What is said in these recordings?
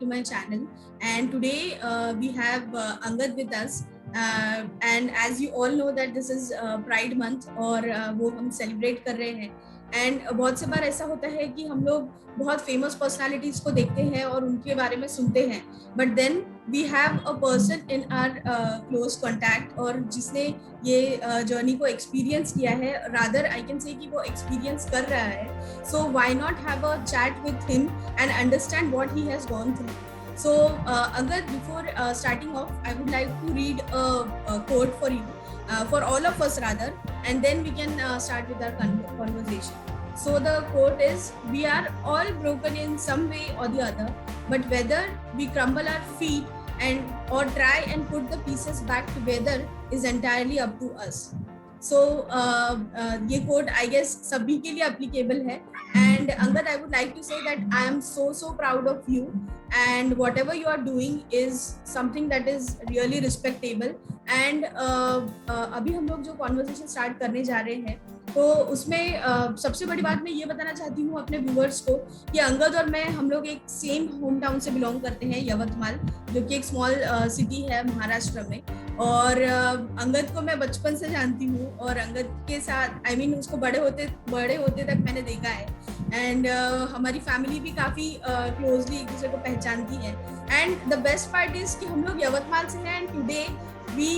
to my channel. And today we have Angad with us. And as you all know that this is Pride Month और वो हम celebrate कर रहे हैं. And बहुत से बार ऐसा होता है कि हम लोग बहुत फेमस पर्सनालिटीज को देखते हैं और उनके बारे में सुनते हैं, but then we have a person in our close contact और जिसने ये जर्नी को एक्सपीरियंस किया है, रादर आई कैन से कि वो एक्सपीरियंस कर रहा है. So why not have a chat with him and understand what he has gone through. So Angad, before starting off, I would like to read a quote for you, for all of us rather, and then we can start with our conversation. So the quote is, "We are all broken in some way or the other, but whether we crumble our feet and or try and put the pieces back together is entirely up to us." So ये quote I guess सभी के लिए applicable है. And Angad, I would like to say that I am so proud of you, and whatever you are doing is something that is really respectable. And अभी हम लोग जो conversation start करने जा रहे हैं, तो उसमें सबसे बड़ी बात मैं ये बताना चाहती हूँ अपने व्यूअर्स को कि अंगद और मैं हम लोग एक सेम होम टाउन से बिलोंग करते हैं, यवतमाल, जो कि एक स्मॉल सिटी है महाराष्ट्र में. और अंगद को मैं बचपन से जानती हूँ और अंगद के साथ उसको बड़े होते तक मैंने देखा है. एंड हमारी फैमिली भी काफ़ी क्लोजली एक दूसरे को पहचानती है. And the best part is कि हम लोग यवतमाल से हैं and today we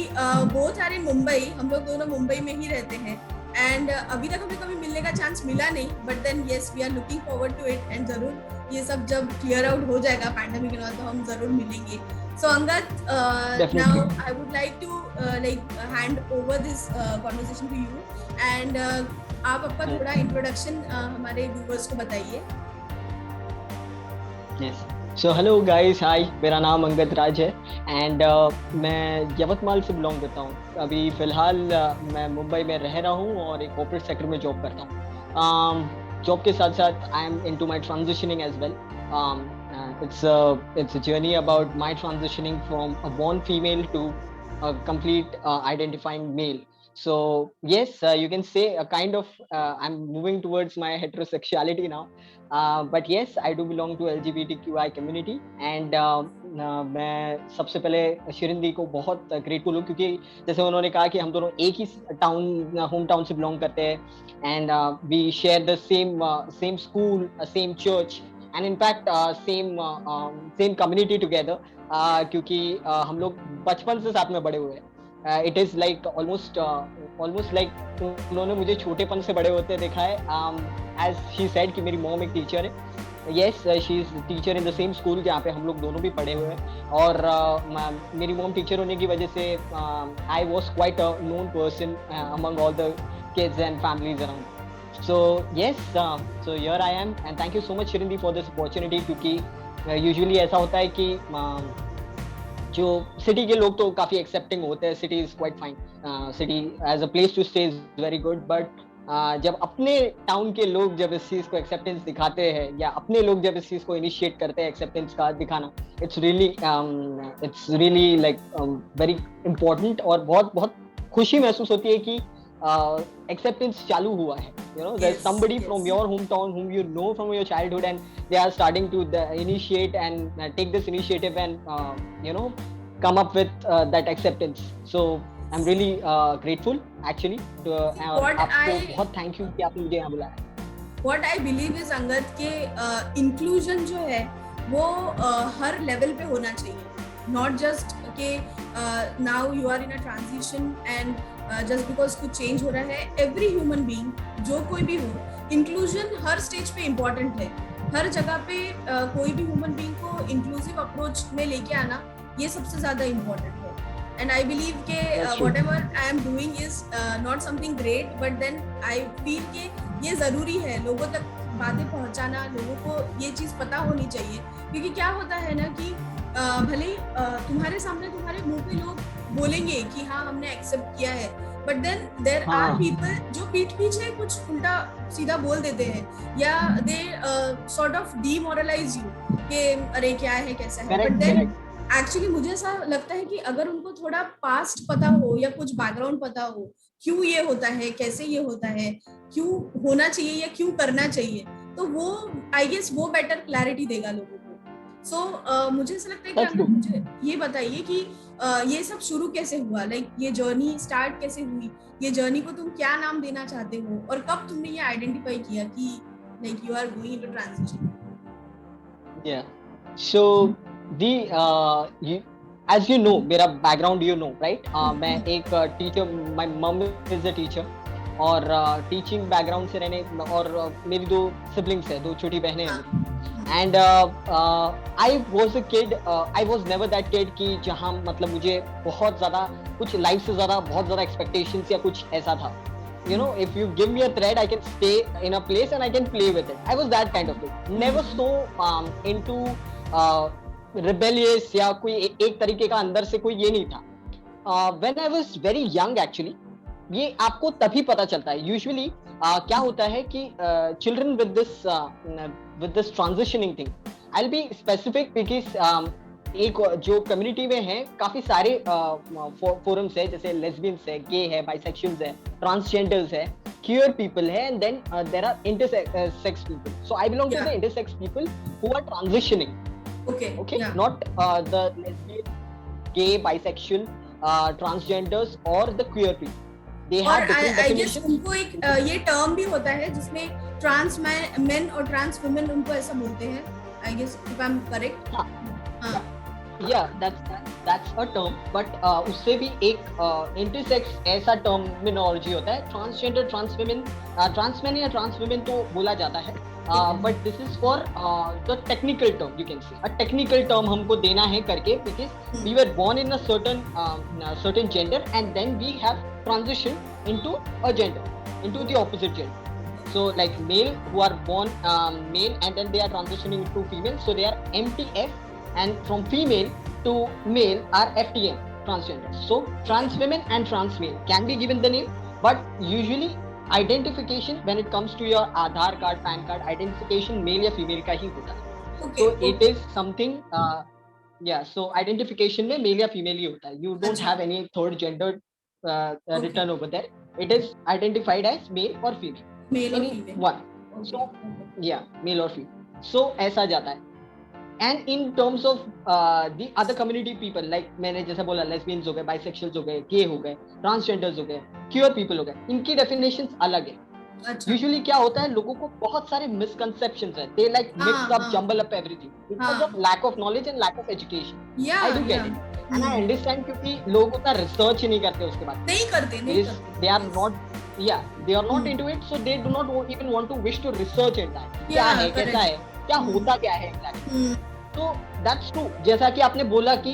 both are in Mumbai. हम लोग दोनों मुंबई में ही रहते हैं. एंड अभी तक हमें कभी मिलने का चांस मिला नहीं, but then yes we are looking forward to it. And जरूर ये सब जब क्लियर आउट हो जाएगा पैंडेमिक के बाद तो हम जरूर मिलेंगे. So Angad, now I would like to hand over this conversation to you, and आप आपका थोड़ा इंट्रोडक्शन हमारे व्यूअर्स को बताइए. Yes. So hello guys, hi, मेरा नाम अंगद राज है एंड मैं यवतमाल से बिलोंग करता हूँ. अभी फिलहाल मैं मुंबई में रह रहा हूँ और एक कॉर्पोरेट सेक्टर में जॉब करता हूँ. जॉब के साथ साथ I am into my transitioning as well. It's a journey about my transitioning from a born female to a complete identifying male. So yes, you can say a kind of I'm moving towards my heterosexuality now, but yes, I do belong to LGBTQI community. And मैं सबसे पहले शिरिंदी को बहुत grateful हूँ क्योंकि जैसे उन्होंने कहा कि हम दोनों एक ही होम टाउन से बिलोंग करते हैं and we share the same school, same church and in fact same community together, क्योंकि हम लोग बचपन से साथ में बड़े हुए हैं. It is like almost like उन्होंने मुझे छोटेपन से बड़े होते देखा है. As she said कि मेरी मॉम एक टीचर है. Yes, she is teacher in the same school जहाँ पे हम लोग दोनों भी पढ़े हुए हैं. और मेरी मॉम टीचर होने की वजह से I was quite a known person among all the kids and families around. So yes, so here I am and thank you so much Shirindi for this opportunity, क्योंकि usually ऐसा होता है कि जो सिटी के लोग तो काफ़ी एक्सेप्टिंग होते हैं. City is quite fine, city as a place to stay is very good, but जब अपने टाउन के लोग जब इस चीज़ को एक्सेप्टेंस दिखाते हैं या अपने लोग जब इस चीज़ को इनिशिएट करते हैं एक्सेप्टेंस का दिखाना, it's really like very important और बहुत बहुत खुशी महसूस होती है कि acceptance चालू हुआ है. You know, there's somebody from your hometown whom you know from your childhood and they are starting to initiate and take this initiative and you know, come up with that acceptance. So I'm really grateful actually to आपको बहुत thank you कि आपने मुझे यहाँ बुलाया. What I believe is Angad के inclusion जो है वो हर level पे होना चाहिए. Not just कि now you are in a transition and just because कुछ चेंज हो रहा है. एवरी ह्यूमन बीइंग जो कोई भी हो, इंक्लूजन हर स्टेज पे इम्पोर्टेंट है. हर जगह पे कोई भी ह्यूमन बीइंग को इंक्लूसिव अप्रोच में लेके आना ये सबसे ज्यादा इम्पोर्टेंट है. एंड आई बिलीव के whatever I am doing is not something great, but then I feel कि ये जरूरी है लोगों तक बातें पहुंचाना. लोगों को ये चीज पता होनी चाहिए, क्योंकि क्या होता है ना कि भले तुम्हारे सामने तुम्हारे मुंह पे लोग बोलेंगे कि हाँ हमने एक्सेप्ट किया है, but then there are people जो पीठ पीछे कुछ उल्टा सीधा बोल देते हैं या they sort of demoralise you कि अरे क्या है कैसा है. बट देन एक्चुअली मुझे ऐसा लगता है कि अगर उनको थोड़ा पास्ट पता हो या कुछ बैकग्राउंड पता हो, क्यों ये होता है, कैसे ये होता है, क्यों होना चाहिए या क्यों करना चाहिए, तो वो आई गेस वो बेटर क्लैरिटी देगा लोगों को. सो मुझे ऐसा लगता है कि That's अगर true. मुझे ये बताइए कि ये सब शुरू कैसे हुआ, लाइक ये जर्नी स्टार्ट कैसे हुई, ये जर्नी को तुम क्या नाम देना चाहते हो, और कब तुमने ये आइडेंटिफाई किया कि like you are going into transition? Yeah. So the as you know, मेरा background you know, right? मैं एक teacher, my mom is a teacher, और टीचिंग बैकग्राउंड से रहने, और मेरी 2 सिबलिंग्स है, 2 छोटी बहनें हैं मेरी. And I was a kid, I was never that kid कि जहां मतलब मुझे बहुत ज्यादा कुछ लाइफ से ज्यादा बहुत ज्यादा एक्सपेक्टेशंस या कुछ ऐसा था. You know, if you give me a thread, I can stay in a place and I can play with it. I was that kind of kid. Never so into rebellious या कोई एक तरीके का अंदर से कोई ये नहीं था. When I was very young actually, ये आपको तभी पता चलता है यूजुअली. क्या होता है कि children with this transitioning thing, I will be specific because एक जो कम्युनिटी में है काफी सारे फोरम्स है, जैसे लेस्बियंस है, गे है, बाइसेक्सुअल्स है, ट्रांसजेंडर्स है, क्यूअर पीपल है, and then there are intersex people. So I belong to the intersex people who are transitioning. Okay, not the lesbian, gay, bisexual, transgenders or the queer people. They have different definitions. उनको एक ये term भी होता है जिसमें trans men और trans women उनको ऐसा बोलते हैं, I guess, if I am correct. Yeah, that's a term, but उससे भी एक इंटरसेक्स ऐसा टर्मिनोलॉजी होता है. Transgender, trans women, trans man या ट्रांस वुमेन तो बोला जाता है, but this is for the technical term, you can say. A technical term हमको देना है करके, because we were born in a certain gender and then we have transitioned into a gender, into the opposite gender. So like male who are born male and then they are transitioning to female, so they are MTF, and from female to male are FTM, transgender. So trans women and trans male can be given the name, but usually identification when it comes to your Aadhaar card, PAN card, identification male या female का ही होता है. So it is something so identification में male या female ही होता है. You don't have any third gender written over there. It is identified as male or female. Male or female. One. So male or female. So ऐसा जाता है. And in terms of the other community people, like मैंने जैसा बोला, lesbians हो गए, bisexuals हो गए, gay हो गए, transgenders हो गए, queer people हो गए, इनकी definitions अलग है. Usually क्या होता है, लोगों को बहुत सारे misconceptions है. They like mix up, jumble up everything because of lack of knowledge and lack of education. I do get it. And I understand, क्योंकि लोग उतना research ही नहीं करते उसके बाद. नहीं करते. They are not, they are not into it, so they do not even want to wish to research it. क्या है, कैसा है, क्या होता क्या है exactly. So that's true. जैसा कि आपने बोला कि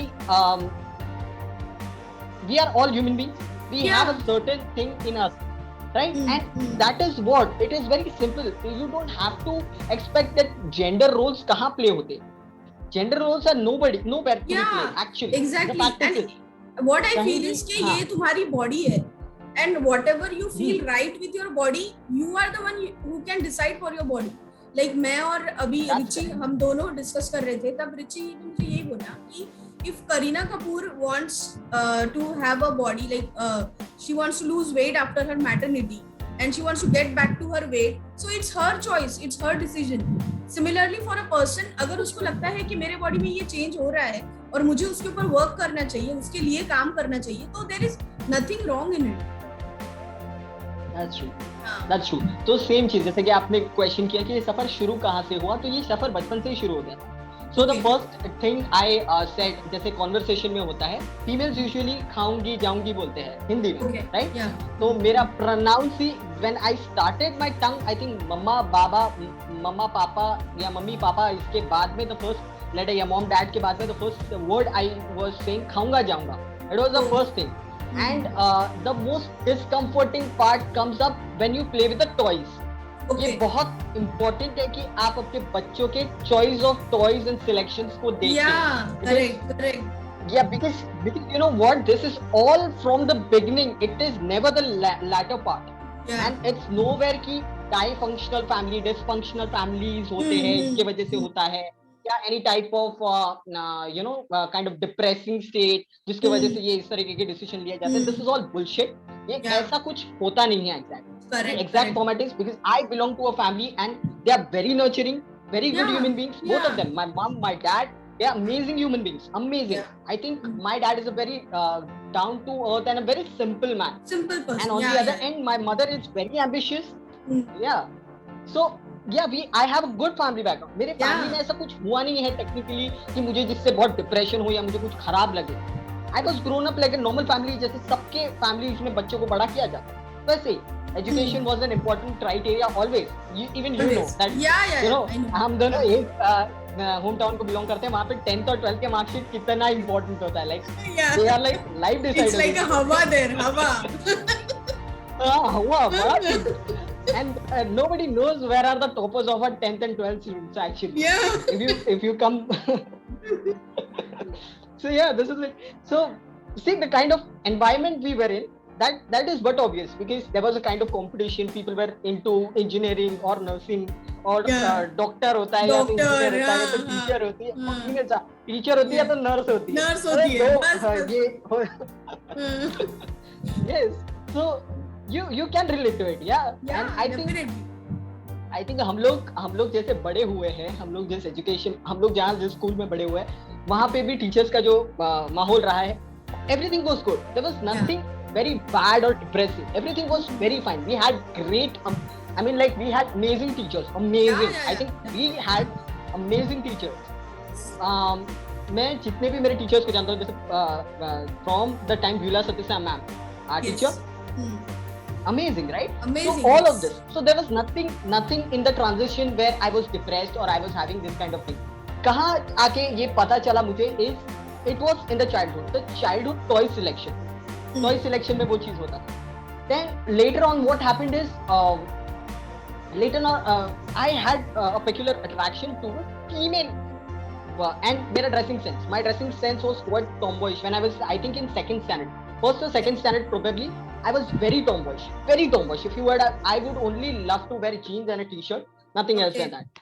we are all human beings. We have a certain thing in us, right? And that is what it is. Very simple. You don't have to expect that gender roles कहाँ play होते. Gender roles are nowhere to play actually. Exactly. And what I feel is कि ये तुम्हारी body है, and whatever you feel right with your body, you are the one who can decide for your body. Like मैं और अभी Richie हम दोनों discuss कर रहे थे, तब रिची ने मुझे यही बोला कि if Kareena Kapoor wants to have a body, like she wants to lose weight after her maternity and she wants to get back to her weight, so it's her choice, it's her decision. Similarly for a person, अगर उसको लगता है कि मेरे body में ये change हो रहा है और मुझे उसके ऊपर वर्क करना चाहिए, उसके लिए काम करना चाहिए, तो there is nothing wrong in it. That's true. तो सेम चीज, जैसे कि आपने क्वेश्चन किया कि ये सफर शुरू कहाँ से हुआ, तो ये सफर बचपन से ही शुरू हो गया. So the first thing I said, जैसे कॉन्वर्सेशन में होता है, फीमेल्स यूजुअली खाऊंगी जाऊंगी बोलते हैं हिंदी में, राइट? तो मेरा प्रोनाउंस ही, when I started my tongue, I think mamma papa या मम्मी पापा, इसके बाद में द फर्स्ट लेटर, या मॉम डैड के बाद में the first word I was saying खाऊंगा जाऊंगा. It was the first thing. And the most discomforting part comes up when you play with the toys. ये बहुत important है कि आप अपने बच्चों के choice of toys and selections को देखें. Correct. Yeah, because you know what, this is all from the beginning. It is never the latter part. And it's nowhere कि dysfunctional family, dysfunctional families होते हैं, इसके वजह से होता है, या any type of kind of depressing state जिसके वजह से ये इस तरीके के डिसीजन लिया जाता है. This is all bullshit. ये ऐसा कुछ होता नहीं है exactly. The exact format is because I belong to a family and they are very nurturing, very good Yeah, human beings, both of yeah, them, my mom, my dad. They're amazing human beings, amazing. yeah. I think Mm. my dad is a very down to earth and a very simple man, Simple and person. on the Yeah, other yeah. end my mother is very ambitious. Mm. Yeah. So yeah, we I have a good family background. मेरे family Yeah. में ऐसा कुछ हुआ नहीं है technically कि मुझे जिससे बहुत डिप्रेशन हो या मुझे कुछ खराब लगे. I was grown up like a normal family, जैसे सबके फैमिलीज में बच्चों को बड़ा किया जाता है वैसे ही. Education was an important criteria always. Even you know Always. that, Yeah, yeah, you know, I know. हम दोनों एक होम टाउन को बिलोंग करते हैं. वहाँ पे 10th और 12th के मार्कशीट कितना इंपॉर्टेंट होता है. Like Yeah. they are like life It's deciders. like a hawa there, hawa. Hua. And nobody knows where are the toppers of our 10th and 12th students actually. Yeah. If you come. So yeah, this is it. So see the kind of environment we were in, that is but obvious because there was a kind of competition. People were into engineering or nursing or Yeah. doctor होता है या तो Doctor, engineer होता है या तो हाँ, teacher होती है. हाँ. नहीं ऐसा teacher होती है या तो nurse होती है. Nurse अरे होती है. दो बस, बस. ये हाँ. yes. So you can relate to it, yeah. Yeah, And I think definitely. I think हम लोग जैसे बड़े हुए हैं, हम लोग जिस एजुकेशन, हम लोग जहाँ जिस स्कूल में बड़े हुए हैं, वहाँ पे भी टीचर्स का जो माहौल रहा है, everything was good. There was nothing very bad और depressive. Everything was very fine. We had great, I mean like we had amazing teachers, amazing. I think we had amazing teachers. मैं जितने भी मेरे टीचर्स को जानता हूँ, जैसे from the time व्यूला सतीसा ma'am, our teacher, amazing, right? Amazing. So all yes. of this, so there was nothing in the transition where I was depressed or I was having this kind of thing. कहाँ आके ये पता चला मुझे is it was in the childhood toy selection. Toy selection में वो चीज होता था. Then later on what happened is later on I had a peculiar attraction to female and मेरा dressing sense. My dressing sense was quite tomboyish when I was, I think, in second standard. First or second standard probably. I was very tomboyish, very tomboyish. If you were, I would only love to wear jeans and a t-shirt, nothing else than that.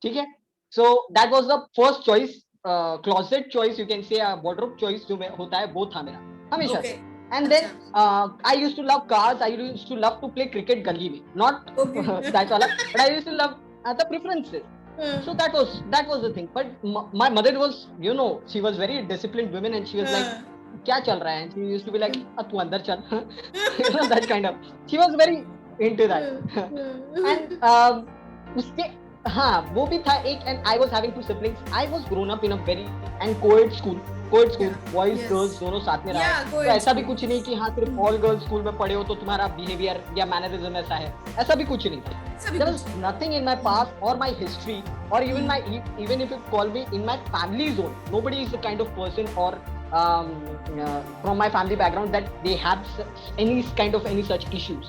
ठीक है? So that was the first choice, closet choice, you can say, wardrobe choice जो होता है, वो था मेरा हमेशा. Okay. And then I used to love cars. I used to love to play cricket गली में, not that वाला, but I used to love the preferences. So that was the thing. But my mother was, you know, she was very disciplined woman and she was like, क्या चल रहा है? She used to be like, तू अंदर चल. You know, that kind of. She was very into that. And उसके हाँ वो भी था एक. And I was having two siblings. I was grown up in a very and co-ed school, boys girls दोनों साथ में रहा है. तो ऐसा भी कुछ नहीं कि हाँ सिर्फ all girls स्कूल में पढ़े हो तो तुम्हारा behavior या mannerism ऐसा है. ऐसा भी कुछ नहीं था. There was nothing in my past or my history or even if you call me in my family zone, nobody is the kind of person or from my family background that they have any such issues.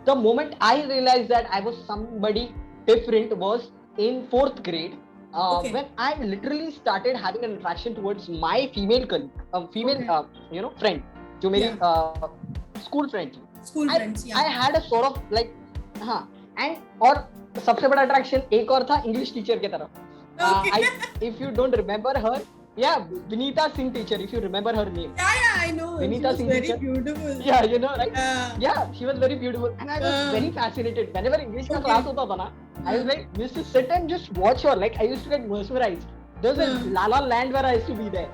The moment I realized that I was somebody different was in 4th grade, when I literally started having an attraction towards my female colleague, you know, friend, जो मेरी school friend थी. I had a sort of like हाँ, and और सबसे बड़ा attraction एक और था English teacher की तरफ. If you don't remember her, yeah, Vinita Singh teacher, if you remember her name. Yeah, I know. Vinita Singh very teacher. Beautiful. Yeah, you know, right? Yeah, she was very beautiful, and I was very fascinated. Whenever English का class होता था ना, I was like, used to sit and just watch her. Like I used to get mesmerized. There was a La La Land where I used to be there,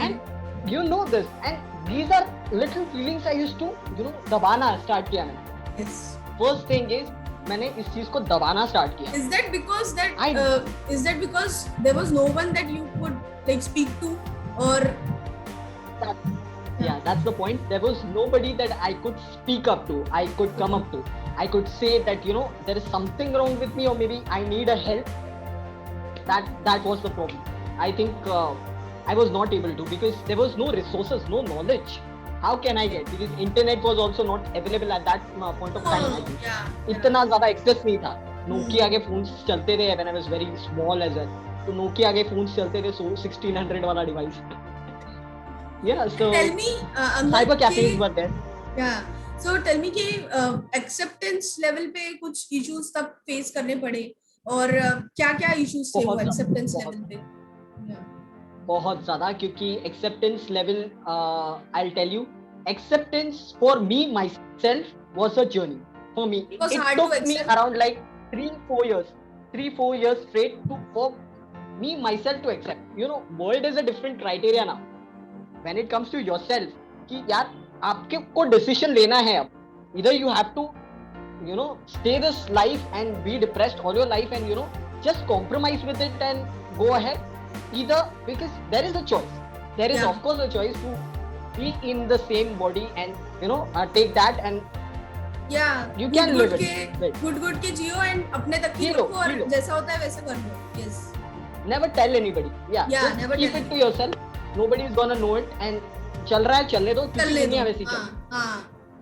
and you know this, and these are little feelings I used to, you know, दबाना start किया मैंने. Yes. First thing is मैंने इस चीज को दबाना start किया. Is that because there was no one that you could like speak to or yeah, that's the point. There was nobody that I could speak up to, I could come up to, I could say that, you know, there is something wrong with me or maybe I need a help. That was the problem. I think I was not able to because there was no resources, no knowledge. How can I get? Because internet was also not available at that point of time. इतना ज़्यादा access नहीं था. Nokia के phones चलते थे when I was very small as well. तो Nokia के phones चलते थे 1600 वाला device. Yeah, so tell me, cyber cafes were there. Yeah, so tell me कि acceptance level पे कुछ issues तब face करने पड़े और क्या issues थे वो acceptance level पे? बहुत ज़्यादा, क्योंकि acceptance level, I'll tell you, acceptance for me myself was a journey for me. It took me around like 3-4 years. 3-4 years straight to for me myself to accept. You know, world is a different criteria now. When it comes to yourself, कि यार आपके को decision लेना है अब. Either you have to, you know, stay this life and be depressed all your life and, you know, just compromise with it and go ahead. Either, because there is a choice. There is of course a choice to be in the same body and, you know, take that and you can live it. Good के जियो and अपने तक ही रखो और जैसा होता है वैसे कर लो. Yes. Never tell anybody. Yeah. Never keep it to yourself. Nobody is gonna know it and चल रहा है चलने दो. दुनिया वैसी चल.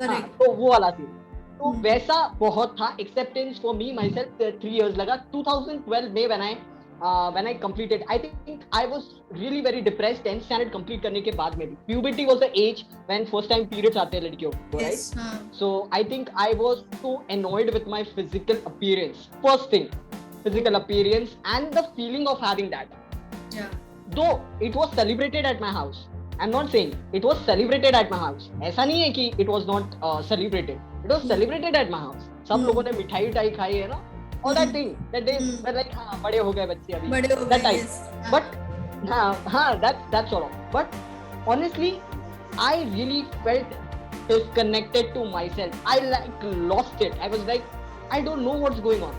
Correct. तो वो वाला थी. तो वैसा बहुत था. Acceptance for me myself 3 years लगा. 2012 में when I completed, I think I was really very depressed. 10th standard complete करने के बाद में भी. Puberty was the age when first time periods आते हैं लड़कियों को, right? So I think I was so annoyed with my physical appearance. First thing, physical appearance and the feeling of having that. Yeah. Though it was celebrated at my house. I'm not saying it was celebrated at my house. ऐसा नहीं है कि it was not celebrated. It was celebrated at my house. सब लोगों ने मिठाई उठाई खाई है ना. All that thing that they were like, हाँ बड़े हो गए बच्चे अभी. बड़े हो that गए. type. But हाँ that's sort of. But honestly, I really felt disconnected to myself. I like lost it. I was like, I don't know what's going on.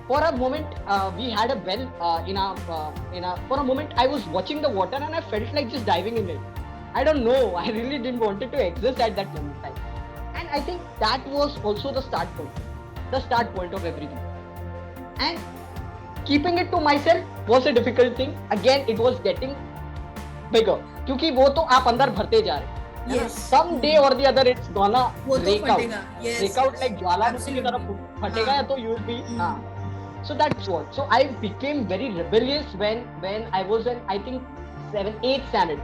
For a moment, we had a well for a moment, I was watching the water and I felt like just diving in it. I don't know. I really didn't want it to exist at that moment in time. And I think that was also the start point of everything. And keeping it to myself was a difficult thing. Again, it was getting bigger. क्योंकि वो तो आप अंदर भरते जा रहे हैं. Yes. Someday or the other, it's gonna break out. Yes. Break out like ज्वालामुखी की तरफ फटेगा या तो you will be. So that's what. So I became very rebellious when I was in, I think 7th, 8th standard.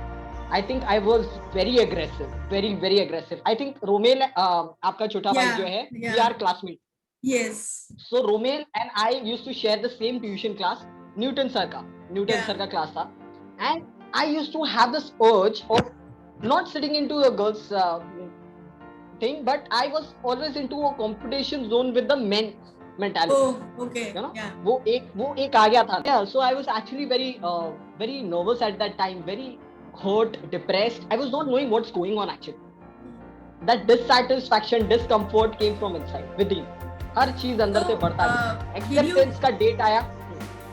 I think I was very aggressive, very aggressive. I think Romel, आपका छोटा भाई जो है, we are classmates. Yes. So Romel and I used to share the same tuition class. Newton sir का class था. And I used to have this urge of not sitting into a girls thing, but I was always into a competition zone with the men mentality. Oh, okay. You know? Yeah. वो एक आ गया था. Yeah, so I was actually very nervous at that time, very hurt, depressed. I was not knowing what's going on actually. That dissatisfaction, discomfort came from inside, within. हर चीज अंदर से बढ़ता है. Acceptance का date आया.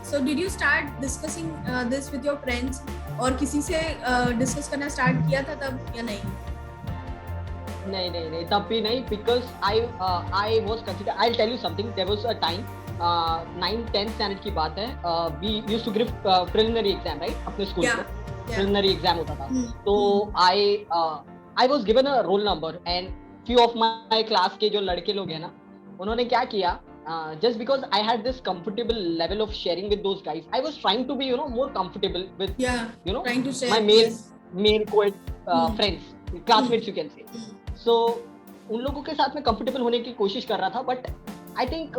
So did you start discussing this with your friends? और किसी से discuss करना start किया था तब या नहीं? नहीं तब भी नहीं, because I was considered. I'll tell you something. There was a time 9th 10th standard की बात है. We used to give preliminary exam, right? अपने स्कूल में preliminary exam होता था. तो I was given a roll number and few of my class के जो लड़के लोग हैं ना, उन्होंने क्या किया? Just because I had this comfortable level of sharing with those guys, I was trying to be, you know, more comfortable with, you know, trying to share, my male co-ed friends, classmates you can say. So उन लोगों के साथ में comfortable होने की कोशिश कर रहा था, but I think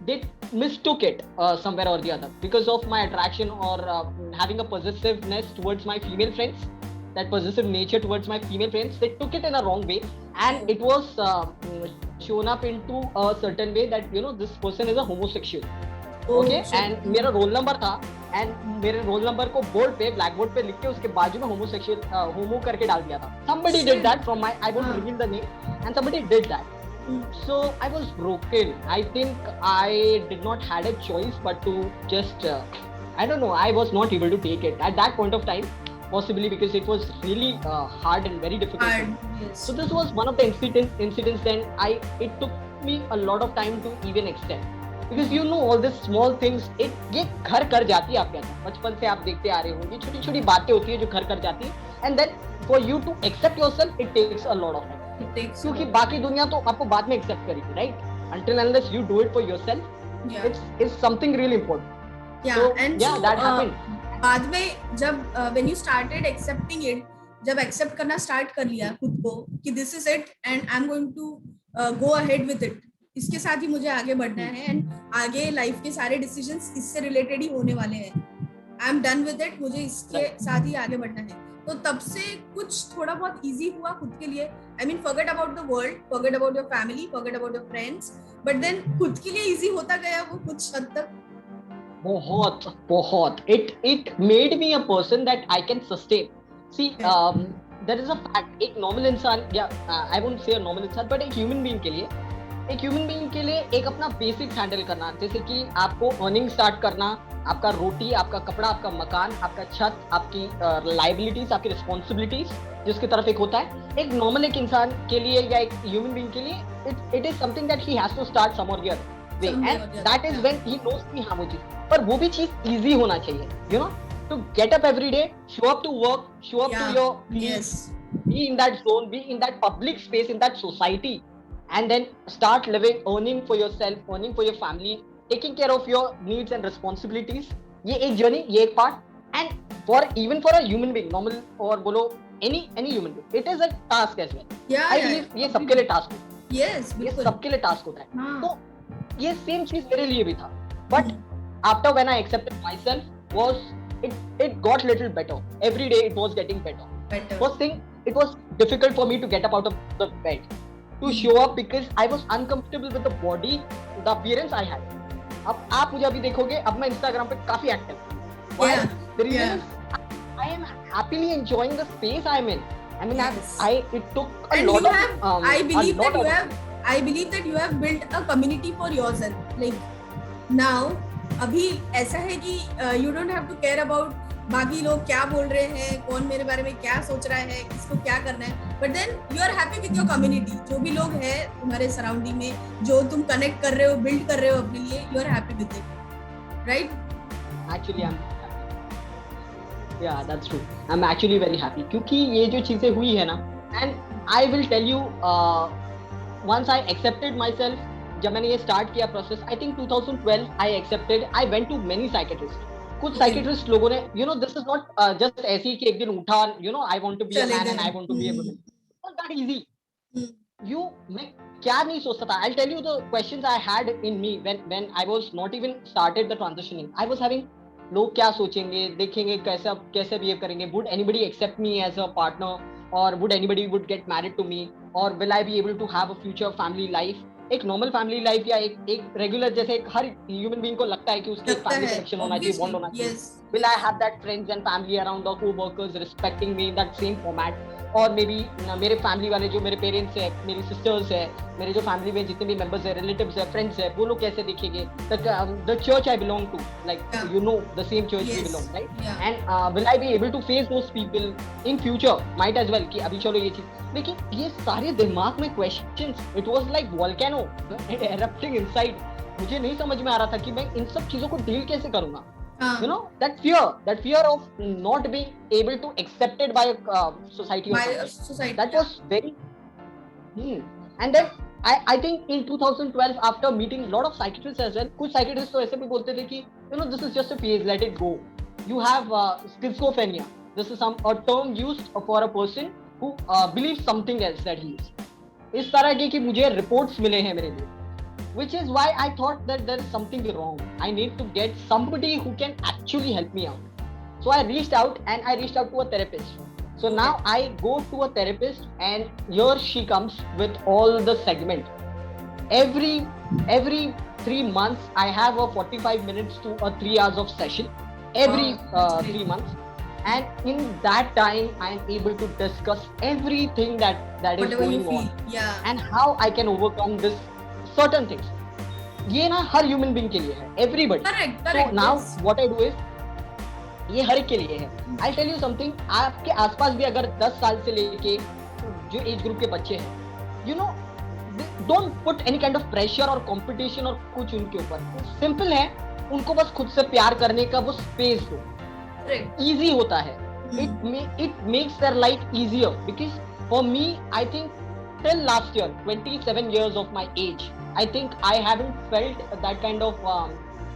they mistook it somewhere or the other because of my attraction or having a possessiveness towards my female friends. That possessive nature towards my female friends, they took it in a wrong way, and it was shown up into a certain way that, you know, this person is a homosexual. Okay, and मेरा roll number था, and मेरे roll number को board पे, blackboard पे लिख के उसके बाजू में homosexual, homo करके डाल दिया था. Somebody did that from my, I won't reveal the name, and somebody did that. So I was broken. I think I did not had a choice but to just, I don't know, I was not able to take it at that point of time. Possibly because it was really hard and very difficult. Yes. So this was one of the incidents. Then it took me a lot of time to even extend, because you know all these small things. ये घर कर जाती है आपके अंदर. बचपन से आप देखते आ रहे होंगे, छोटी छोटी बातें होती है जो घर कर जाती है. And then for you to accept yourself, it takes a lot of time. क्योंकि बाकी दुनिया तो आपको बाद में accept करेगी, right? Until unless you do it for yourself, it's something really important. Yeah, so, and yeah, that happened. बाद में जब when you started accepting it, जब accept करना start कर लिया खुद को कि this is it and I'm going to go ahead with it, इसके साथ ही मुझे आगे बढ़ना है and आगे life के सारे decisions इससे related ही होने वाले हैं. I'm done with it, मुझे इसके साथ ही आगे बढ़ना है. तो तब से कुछ थोड़ा बहुत easy हुआ खुद के लिए. I mean, forget about the world, forget about your family, forget about your friends, but then खुद के लिए easy होता गया वो कुछ हद तक. बहुत बहुत it made me a person that I can sustain. See, there is a fact, एक normal इंसान, या I won't say a normal इंसान, but एक human being के लिए, एक ह्यूमन बीइंग के लिए एक अपना बेसिक्स हैंडल करना, जैसे कि आपको अर्निंग स्टार्ट करना, आपका रोटी, आपका कपड़ा, आपका मकान, आपका छत, आपकी लाइबिलिटीज, आपकी रिस्पॉन्सिबिलिटीज, जिसकी तरफ एक होता है एक नॉर्मल एक इंसान के लिए या एक ह्यूमन बीइंग के लिए, it is something that he has to start some or year way, and that is when he knows कि हाँ वो चीज, पर वो भी चीज इजी होना चाहिए, you know, to get up every day, show up to work, show up to your yes, be in that zone, be in that public space, in that society, and then start living, earning for yourself, earning for your family, taking care of your needs and responsibilities. ये एक journey, ये एक part, and for even for a human being, normal और बोलो any human being, it is a task as well. I believe ये सबके लिए task होता है. Yes, ये सबके लिए task होता है. तो ये same चीज मेरे लिए भी था, but after when I accepted myself was it got little better. Every day it was getting better. First thing, it was difficult for me to get up out of the bed, to show up, because I was uncomfortable with the body, the appearance I had. अब आप मुझे अभी देखोगे, अब मैं Instagram पे काफी active हूँ. Why? The reason is I am happily enjoying the space I am in. I mean, it took a lot of I believe that you have built a community for yourself. Like now, अभी ऐसा है कि you don't have to care about बाकी लोग क्या बोल रहे हैं, कौन मेरे बारे में क्या सोच रहा है, किसको क्या करना है, but then you are happy with your community. जो भी लोग हैं तुम्हारे सराउंडिंग में, जो तुम कनेक्ट कर रहे हो, बिल्ड कर रहे हो अपने लिए, you are happy with it, right? Actually, yeah, that's true. I'm actually very happy क्योंकि ये जो चीजें हुई है ना, and I will tell you, once I accepted myself, जब मैंने ये स्टार्ट किया process, I think 2012 I accepted, I went to many psychiatrist. कुछ साइकेट्रिस्ट लोगों ने, you know, this is not just ऐसे ही कि एक दिन उठा, you know, I want to be a man and I want to be a woman, not that easy. You, मैं क्या नहीं सोचता था, I tell you the questions I had in me when I was not even started the transitioning. I was having, लोग क्या सोचेंगे, देखेंगे कैसे बिहेव करेंगे, would anybody accept me as a partner, और would anybody would get married to me, और will I be able to have a future family life, एक normal family life, या एक रेगुलर, जैसे एक हर ह्यूमन बीइंग को लगता है कि उसके फैमिली कनेक्शन होना चाहिए, बॉन्ड होना चाहिए. Will I have that friends and family around, और coworkers respecting me in that same format, और मे बी मेरे फैमिली वाले जो मेरे पेरेंट्स है, मेरी सिस्टर्स है, मेरे जो फैमिली में जितने भी मेंबर्स है, रिलेटिव्स है, फ्रेंड्स है, वो लोग कैसे दिखेंगे, the church I belong to, like you know the same church we belong, right, and will I be able to face those people in future, might as well, कि अभी चलो ये चीज. लेकिन ये सारे दिमाग में questions, it was like volcano erupting inside. मुझे नहीं समझ में आ रहा था कि मैं इन सब चीजों को डील कैसे करूंगा. You know, that fear of not being able to accepted by a society or something. That was very and then I think in 2012, after meeting a lot of psychiatrists as well, कुछ psychiatrists तो ऐसे भी बोलते थे कि you know, this is just a phase, let it go. You have schizophrenia. This is a term used for a person who believes something else that he is. इस तरह की कि मुझे reports मिले हैं मेरे लिए, which is why I thought that there is something wrong. I need to get somebody who can actually help me out. So I reached out to a therapist. So now I go to a therapist, and here she comes with all the segment. Every 3 months I have a 45 minutes to a 3 hours of session every 3 months, and in that time I am able to discuss everything that is going on, and how I can overcome this certain things. ये ना हर human being के लिए है, everybody. So now what I do is, ये हर एक के लिए है. आई टेल यू समथिंग, आपके आसपास भी अगर 10 साल से लेके जो एज ग्रुप के बच्चे हैं, you know, don't put any kind of pressure और कंपटीशन और कुछ उनके ऊपर. सिंपल है, उनको बस खुद से प्यार करने का वो स्पेस दो. इजी होता है, it makes their life easier, because for me, I think till last year, 27 years of my age, I think I haven't felt that kind of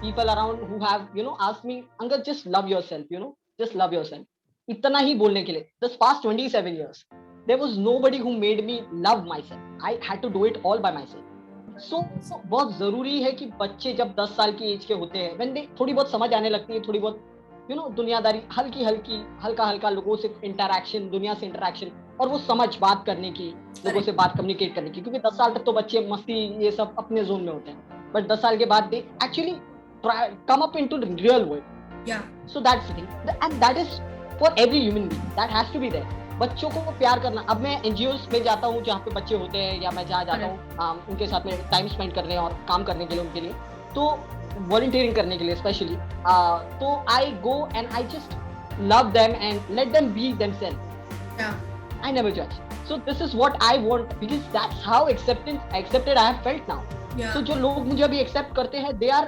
people around who have, you know, asked me, Angad, just love yourself, you know, just love yourself. इतना ही बोलने के लिए. This past 27 years, there was nobody who made me love myself. I had to do it all by myself. So बहुत जरूरी है कि बच्चे जब 10 साल की एज के होते हैं, when they थोड़ी बहुत समझ आने लगती है, थोड़ी बहुत, यू नो, दुनियादारी, हल्का लोगों से इंटरैक्शन, दुनिया से इंटरैक्शन, और वो समझ बात करने की, लोगों से बात कम्युनिकेट करने की, क्योंकि 10 साल तक तो बच्चे मस्ती ये सब अपने जोन में होते हैं, बट 10 साल के बाद they actually come up into the real world. Yeah. So that's the thing, and that is for every human being. That has to be there. बच्चों को प्यार करना. अब मैं एनजीओस में जाता हूँ जहाँ पे बच्चे होते हैं, या मैं जहाँ जाता हूँ उनके साथ में टाइम स्पेंड करने और काम करने के लिए उनके लिए, तो वॉलंटियरिंग करने के लिए स्पेशली, तो I go and I just love them and let them be themselves. Yeah. I never judge. So this is what I want, because that's how accepted I have felt now. Yeah. So जो लोग मुझे अभी accept करते हैं, they are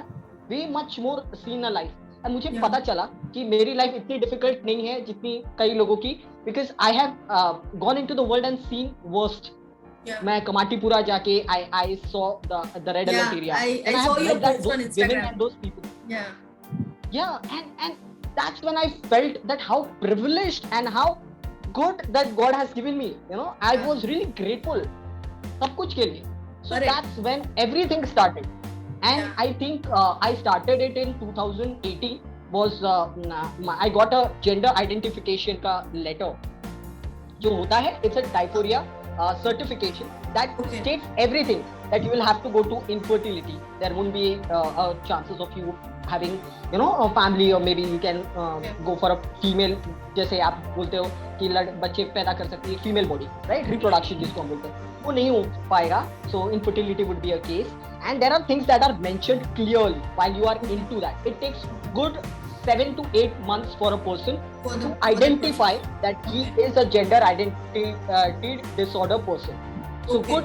way much more seen a life. And मुझे पता चला कि मेरी लाइफ इतनी डिफिकल्ट नहीं है जितनी कई लोगों की, because I have gone into the world and seen worst. Yeah. मैं कमाटीपुरा जाके I saw the red alert area. I saw your post on Instagram. And those people. Yeah. Yeah, and that's when I felt that how privileged and how good that God has given me. You know, I was really grateful सब कुछ के लिए. So that's when everything started. And I think I started it in 2018. Was I got a gender identification का letter. जो होता है, it's a dysphoria certification that states everything, that you will have to go to infertility. There won't be chances of you having, you know, a family, or maybe you can go for a female, जैसे आप बोलते हो कि बच्चे पैदा कर सकती है फीमेल बॉडी, राइट, रिप्रोडक्शन जिसको हम बोलते हैं, वो नहीं हो पाएगा. So infertility would be a case, and there are things that are mentioned clearly while you are into that. It takes good 7 to 8 months for a person to identify that he is a gender identity disorder person. So good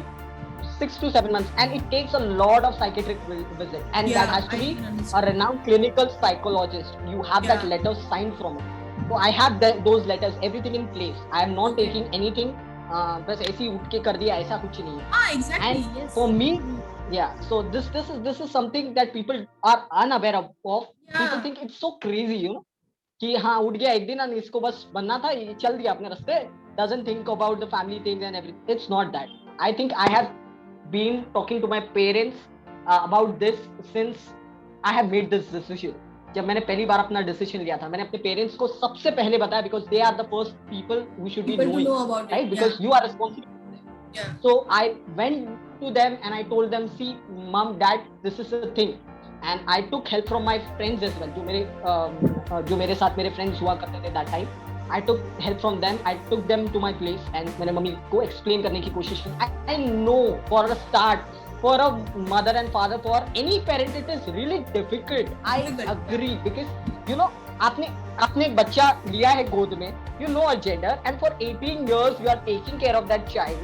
6 to 7 months, and it takes a lot of psychiatric visit, and that has to be a renowned clinical psychologist. You have that letter signed from it. So I have those letters, everything in place. I am not taking anything. बस ऐसे ही उठ के कर दिया, ऐसा कुछ नहीं है. Exactly. And yes. For me, yeah. So this is something that people are unaware of. People think it's so crazy, you know, कि हाँ उठ गया एक दिन और इसको बस बनना था, ये चल दिया अपने रास्ते. Doesn't think about the family things and everything. It's not that. I think I have been talking to my parents about this since I have made this decision. जब मैंने पहली बार अपना डिसीजन लिया था, मैंने अपने पेरेंट्स को सबसे पहले बताया, because they are the first people who should be knowing, right? Because you are responsible. Yeah. So I went to them and I told them, see, mom, dad, this is the thing. And I took help from my friends as well. जो मेरे साथ मेरे friends हुआ करते थे that time. I took help from them. I took them to my place and मैंने mummy को explain करने की कोशिश की. I know for a start, for a mother and father, for any parent, it is really difficult. I agree, because you know, आपने एक बच्चा लिया है गोद में, you know a gender, and for 18 years you are taking care of that child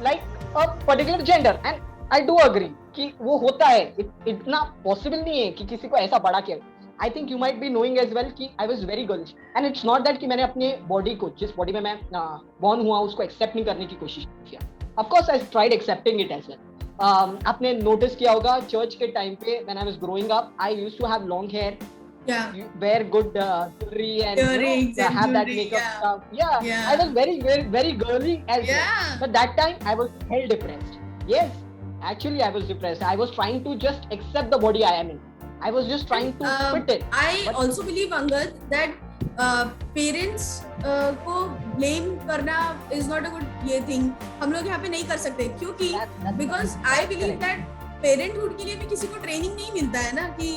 like a particular gender, and I do agree कि वो होता है. इतना possible नहीं है कि किसी को ऐसा बड़ा किया. I think you might be knowing as well कि I was very girlish, and it's not that कि मैंने अपने body को, जिस body में मैं born हुआ, उसको accept नहीं करने की कोशिश किया. Of course I tried accepting it as well. आपने नोटिस किया होगा चर्च के टाइम पे, when I was growing up, I used to have long hair, wear good jewelry, and have that makeup stuff. I was very, very, very girly as well. But that time I was hell depressed. Yes, actually I was depressed. I was trying to just accept the body I am in. I was just trying to fit it. I also believe, Angad, that parents को blame करना is not a good ये thing. हम लोग यहाँ पे नहीं कर सकते, क्योंकि because I believe that parenthood के लिए भी किसी को ट्रेनिंग नहीं मिलता है ना कि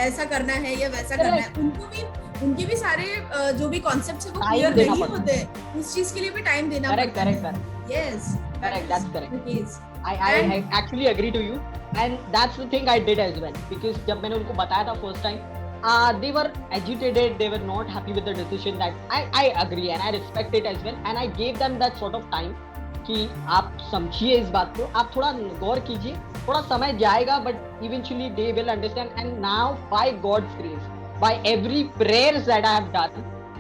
ऐसा करना है या वैसा करना है. उनके भी सारे जो भी कॉन्सेप्ट्स है वो क्लियर नहीं होते. उस चीज के लिए भी टाइम देना पड़ता है. Yes, correct, that's correct. I actually agree to you, and that's the thing I did as well, because जब मैंने उनको बताया था first time, they were agitated, they were not happy with the decision. That I agree and I respect it as well, and I gave them that sort of time कि आप समझिए इस बात को, आप थोड़ा गौर कीजिए, थोड़ा समय जाएगा, but eventually they will understand. And now by God's grace, by every prayers that I have done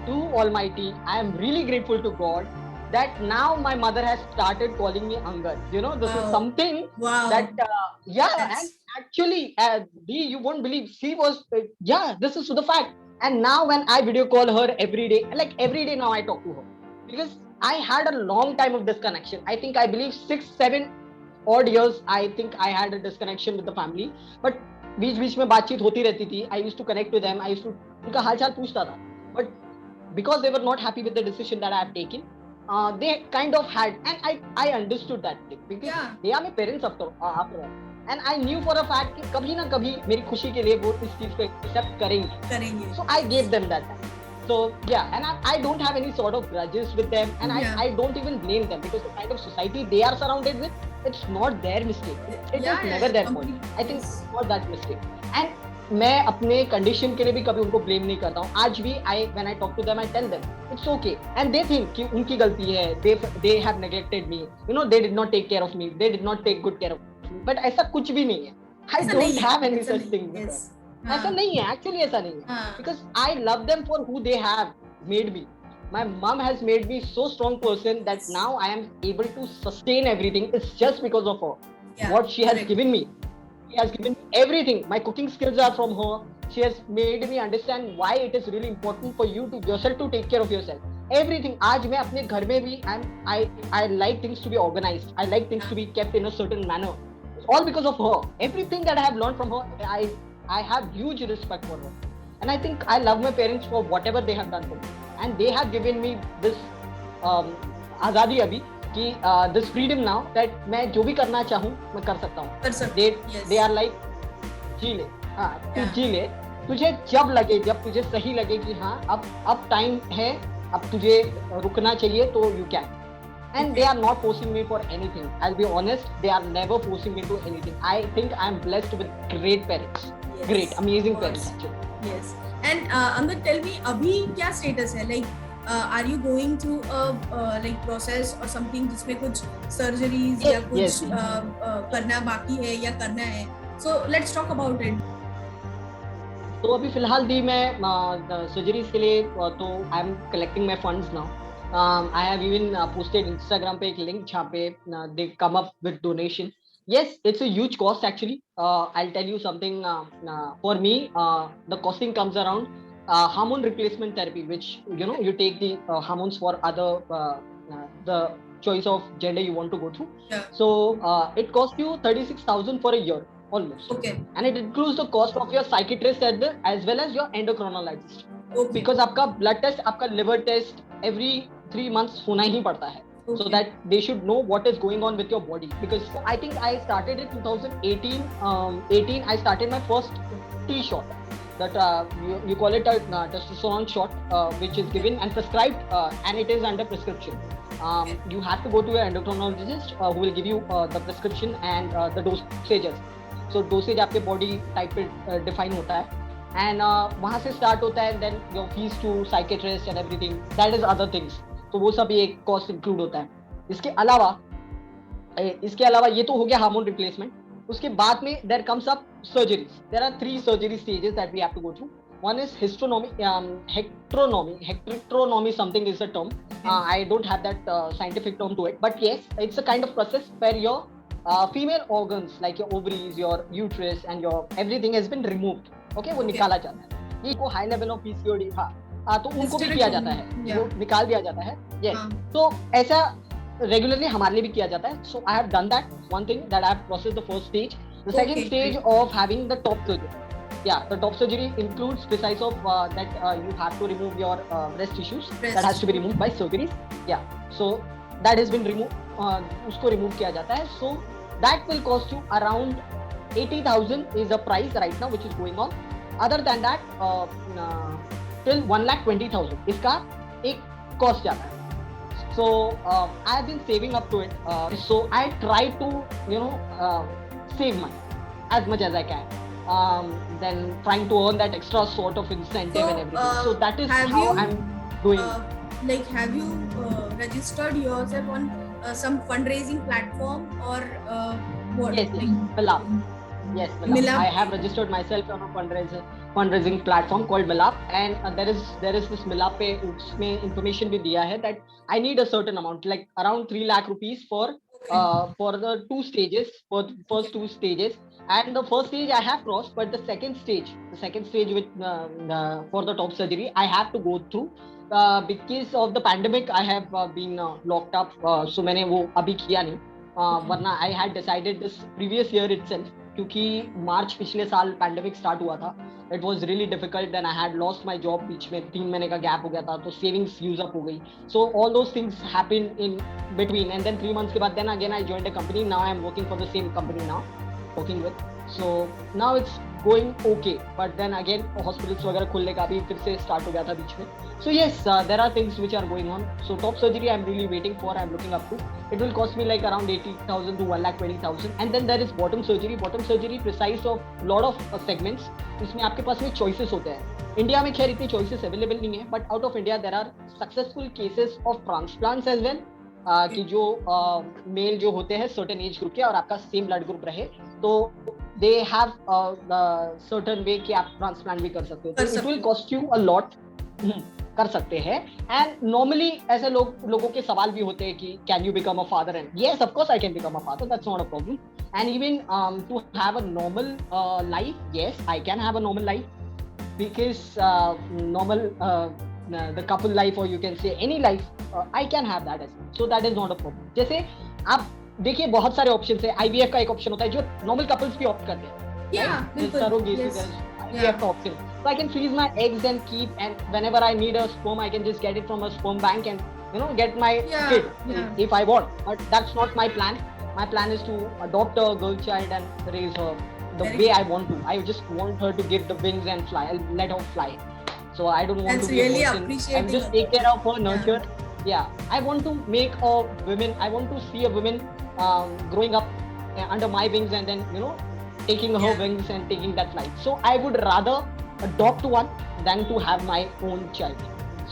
to Almighty, I am really grateful to God that now my mother has started calling me Angad. You know, this is something that and actually you won't believe, she was this is the fact. And now when I video call her every day, like every day now I talk to her, because I had a long time of disconnection. I think I believe 6-7 odd years I think I had a disconnection with the family, but बीच में बातचीत होती रहती थी. I used to connect to them, I used to उनका हालचाल पूछता था, but because they were not happy with the decision that I have taken, they kind of had, and I understood that thing, because they are my parents after all. And I knew for a fact कि कभी ना कभी मेरी खुशी के लिए वो इस चीज को एक्सेप्ट करेंगे. So I gave them that. So yeah, and I don't have any sort of grudges with them, and I don't even blame them, because the kind of society they are surrounded with, it's not their mistake. It is never their fault. I think it's not that mistake. And मैं अपने condition के लिए भी कभी उनको blame नहीं करता हूँ. आज भी when I talk to them, I tell them it's okay, and they think कि उनकी गलती है, they have neglected me, you know, they did not take care of me, they did not take good care of me. But ऐसा कुछ भी नहीं है. I don't have any such thing. ऐसा नहीं है, एक्चुअली ऐसा नहीं है, because I love them for who they have made me. My mom has made me so strong person that now I am able to sustain everything. It's just because of her. What she has given me. She has given me everything. My cooking skills are from her. She has made me understand why it is really important for you to yourself to take care of yourself. Everything. आज मैं अपने घर में भी I like things to be organized. I like things to be kept in a certain manner. All because of her. Everything that I have learned from her, I have huge respect for her, and I think I love my parents for whatever they have done for me, and they have given me this आजादी अभी कि this freedom now that मैं जो भी करना चाहूँ मैं कर सकता हूँ. They are like जी ले, हाँ तू जी ले, तुझे जब लगे, जब तुझे सही लगे कि हाँ अब टाइम है, अब तुझे रुकना चाहिए तो you can. And they are not forcing me for anything. I'll be honest, they are never forcing me to anything. I think I'm blessed with great parents. Yes, great, amazing parents actually. Yes. And Angad, tell me, abhi kya status hai? Like, are you going through a like process or something जिसमें कुछ surgeries या कुछ करना बाकी है या करना है? So let's talk about it. तो अभी फिलहाल दी मैं सर्जरीज के लिए तो I am collecting my funds now. I have even posted Instagram पे एक link जहाँ पे they come up with donation. Yes, it's a huge cost actually. I'll tell you something. For me, the costing comes around hormone replacement therapy, which you take the hormones for other the choice of gender you want to go through. Yeah. So it costs you 36,000 for a year almost. Okay. And it includes the cost of your psychiatrist as well as your endocrinologist. Okay. Because आपका blood test, आपका liver test every 3 months होना ही पड़ता है. Okay. So that they should know what is going on with your body. Because I think I started in 2018. 18 I started my first T shot. That you call it a testosterone shot, which is given and prescribed, and it is under prescription. You have to go to your endocrinologist who will give you the prescription and the dosages. So dosage आपके body type पे define होता है. And वहाँ से start होता है, then your fees to psychiatrist and everything, that is other things. तो वो सब एक cost include होता है. इसके अलावा ये तो हो गया हार्मोन रिप्लेसमेंट. उसके बाद में there comes up surgeries. There are 3 surgery stages that we have to go through. One is heteronomy something is the term. I don't have that scientific term to it, but yes, it's a kind of process where your female organs like your ovaries, your uterus and your everything has been removed. Okay, वो निकाला जाता है. ये को high level of PCOD तो उनको भी किया जाता है, वो निकाल दिया जाता है. Yes. तो ऐसा रेगुलरली हमारे लिए भी किया जाता है. So I have done that. One thing that I have processed the first stage. The second stage of having the top surgery. Yeah, the top surgery includes precise of that you have to remove your breast tissues. That has to be removed by surgeries. Yeah, so that has been removed. उसको remove किया जाता है. So that will cost you around 80,000 is the price right now which is going on. Other than that, till 1,20,000 इसका एक cost जाता है. So I have been saving up to it. So I try to save money as much as I can. Then trying to earn that extra sort of incentive and everything. So that is how I'm doing. Like, have you registered yourself on some fundraising platform or what? Yes, Milap. Yes, Milap. I have registered myself on a fundraising platform called Milap, and there is this Milap पे उसमें information भी दिया है that I need a certain amount, like around 3 lakh rupees for the 2 stages, for the first 2 stages. And the first stage I have crossed, but the second stage with for the top surgery I have to go through because of the pandemic. I have been locked up, so मैंने वो अभी किया नहीं. वरना I had decided this previous year itself, क्योंकि मार्च पिछले साल pandemic start हुआ था. It was really difficult. Then I had lost my job, बीच में 3 महीने का गैप हो गया था, तो सेविंग्स यूज अप हो गई. So all those things happened in between, and then 3 months के बाद then again I joined a company. Now I am working for the same company now. working with. So now it's going okay, but then again hospitals वगैरह खुलने का भी फिर से start हो गया था बीच में. So yes, there are things which are going on. So top surgery I'm really waiting for. I'm looking up to. It will cost me like around 80,000 to 1,20,000. And then there is bottom surgery. Bottom surgery precise of lot of segments. इसमें आपके पास में choices होते हैं. India में खैर इतनी choices available नहीं है, but out of India there are successful cases of transplants as well. कि जो मेल जो होते हैं सर्टेन एज ग्रुप के और आपका सेम ब्लड ग्रुप रहे तो दे हैव सर्टेन वे कि आप ट्रांसप्लांट भी कर सकते हो. तो it will cost you a lot. कर सकते हैं. एंड नॉर्मली ऐसे लोगों के सवाल भी होते हैं कि can you become a father. And yes of course I can become a father, that's not a problem. And even to have a normal life, yes I can have a normal life because normal the couple life or you can say any life, I can have that as well. So that is not a problem. जैसे आप देखिए बहुत सारे options है. IVF का एक option होता है जो नॉर्मल कपल्स भी ऑप्ट करते हैं. IVF का option. So I can freeze my eggs and keep, and whenever I need a sperm I can just get it from a sperm bank and get my kid if I want. But that's not my plan. My plan is to adopt a girl child and raise her the way I want to. I just want her to give the wings and fly. I'll let her fly. So I don't want to be really a person. I just take care of her, nurture. Yeah. I want to make a woman. I want to see a woman growing up under my wings and then taking her wings and taking that flight. So I would rather adopt one than to have my own child.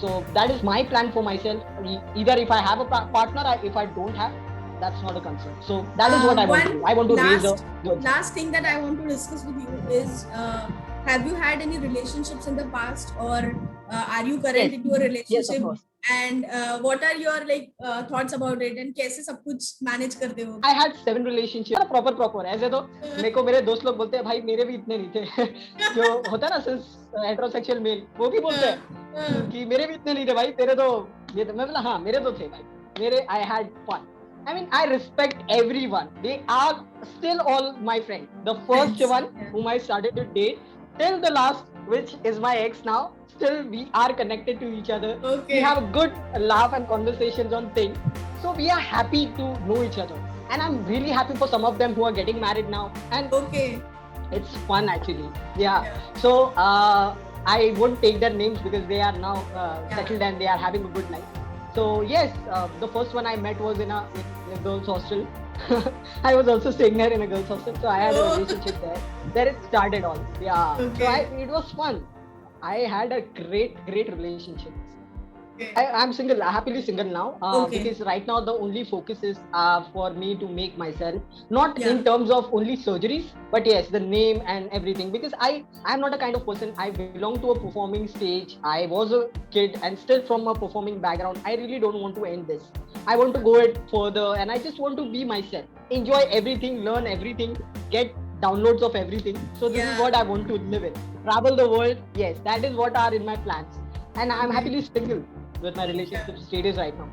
So that is my plan for myself. Either if I have a partner, if I don't have, that's not a concern. So that is what I want to do. I want to raise a girl. Last thing that I want to discuss with you is. Have you had any relationships in the past, or are you current into a relationship? Yes, of course. And what are your thoughts about it? And कैसे सब कुछ manage करते हो? I had 7 relationships. proper. ऐसे तो मेरे को मेरे दोस्त लोग बोलते हैं भाई मेरे भी इतने नहीं थे. जो होता है ना सिंस हेटेरोसेक्सुअल मेल, वो भी बोलते हैं कि मेरे भी इतने नहीं थे भाई, तेरे तो ये तो. मैं बोला हाँ मेरे तो थे भाई, मेरे I had fun. I mean, I respect everyone. They are still all my friends. The first one whom I started to date till the last, which is my ex now, still we are connected to each other. We have a good laugh and conversations on things. So we are happy to know each other. And I'm really happy for some of them who are getting married now. And it's fun actually. Yeah. So I won't take their names because they are now settled and they are having a good life. So yes, the first one I met was in a girls' hostel. I was also staying there in a girls' hostel, so I had a relationship there. There it started all. Yeah. So it was fun. I had a great relationship. I'm single, happily single now. Because right now the only focus is for me to make myself, not in terms of only surgeries, but yes, the name and everything. Because I'm not a kind of person. I belong to a performing stage. I was a kid and still from a performing background. I really don't want to end this. I want to go it further, and I just want to be myself, enjoy everything, learn everything, get downloads of everything. So this is what I want to live in. Travel the world. Yes, that is what are in my plans, and I'm happily single with my relationship status right now.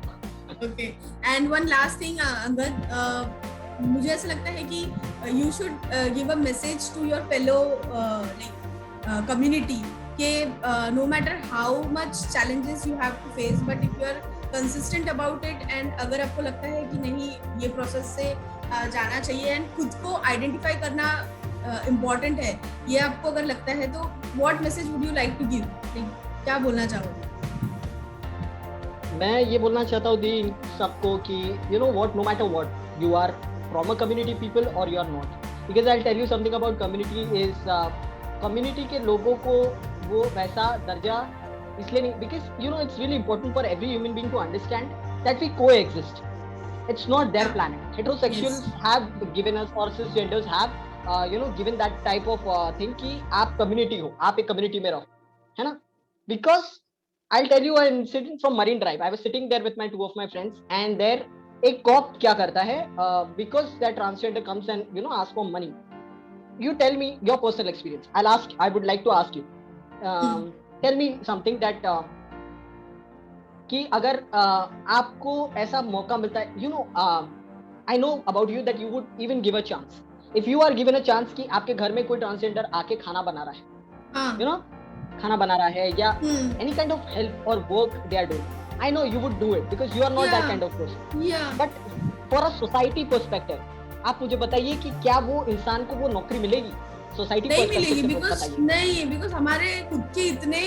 Okay. And one last thing, Angad, मुझे ऐसा लगता है कि you should give a message to your fellow community कि no matter how much challenges you have to face, but if you are consistent about it and अगर आपको लगता है कि नहीं ये प्रोसेस से जाना चाहिए and खुद को आइडेंटिफाई करना इम्पोर्टेंट है, ये आपको अगर लगता है तो what message would you like to give? क्या बोलना चाहोगे? मैं ये बोलना चाहता हूँ दी सबको कि no matter what you are from a community people or you are not, because I'll tell you something about community is community के लोगों को वो वैसा दर्जा इसलिए नहीं, because it's really important for every human being to understand that we coexist. It's not their planet. Heterosexuals have given us, or cisgenders have given that type of thing कि आप community हो, आप एक community में रहो, है ना? Because I'll tell you an incident from Marine Drive. I was sitting there with my 2 of my friends, and there एक cop क्या करता है, because that transgender comes and ask for money. You tell me your personal experience. I would like to ask you. Tell me something that कि अगर आपको ऐसा मौका मिलता है, I know about you that you would even give a chance. If you are given a chance कि आपके घर में कोई transgender आके खाना बना रहा है, खाना बना रहा है या any kind of help or work they are doing, I know you would do it because you are not that kind of person. But for a society perspective, आप मुझे बताइए कि क्या वो इंसान को वो नौकरी मिलेगी? सोसाइटी नहीं मिलेगी, बिकॉज हमारे खुद के इतने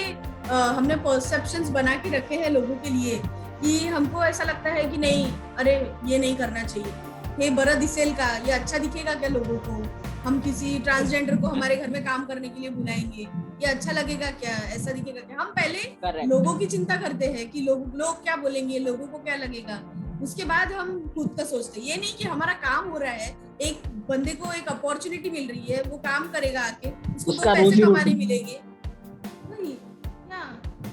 हमने परसेप्शंस बना के रखे हैं लोगों के लिए कि हमको ऐसा लगता है कि नहीं, अरे ये नहीं करना चाहिए, हे बड़ा दिसेल का, ये अच्छा दिखेगा क्या लोगों को, हम किसी ट्रांसजेंडर को हमारे घर में काम करने के लिए बुलाएंगे, ये अच्छा लगेगा क्या, ऐसा दिखेगा क्या। हम पहले लोगों की चिंता करते हैं कि लोग क्या बोलेंगे, लोगों को क्या लगेगा, उसके बाद हम खुद का सोचते हैं। ये नहीं कि हमारा काम हो रहा है, एक बंदे को एक अपॉर्चुनिटी मिल रही है, वो काम करेगा आके, उसको 2 पैसे कमाने मिलेंगे,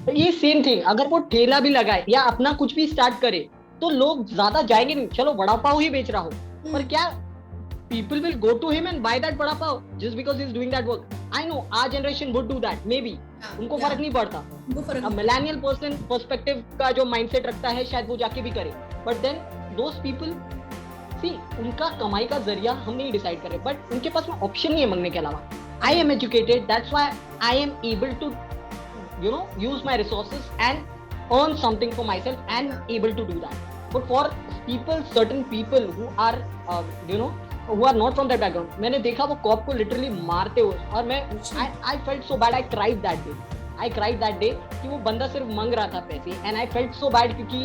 ये सेम थिंग अगर वो ठेला भी लगाए या अपना कुछ भी स्टार्ट करे तो लोग ज्यादा जाएंगे नहीं, चलो वड़ा पाव ही बेच रहा हो, पर क्या people will go to him and buy that vada pav just because he's doing that work? I know our generation would do that maybe, उनको फर्क नहीं पड़ता। मिलेनियल पर्सन पर्सपेक्टिव का जो माइंडसेट रखता है शायद वो जाके भी करे, but then those people see उनका कमाई का जरिया हम नहीं डिसाइड कर रहे, बट उनके पास में ऑप्शन नहीं है मांगने के अलावा। I am educated, that's why I am able to use my resources and earn something for myself and able to do that. But for people, certain people who are who are not from that background, मैंने देखा वो corp को literally मारते हुए, और मैं I felt so bad, I cried that day कि वो बंदा सिर्फ मांग रहा था पैसे, and I felt so bad क्योंकि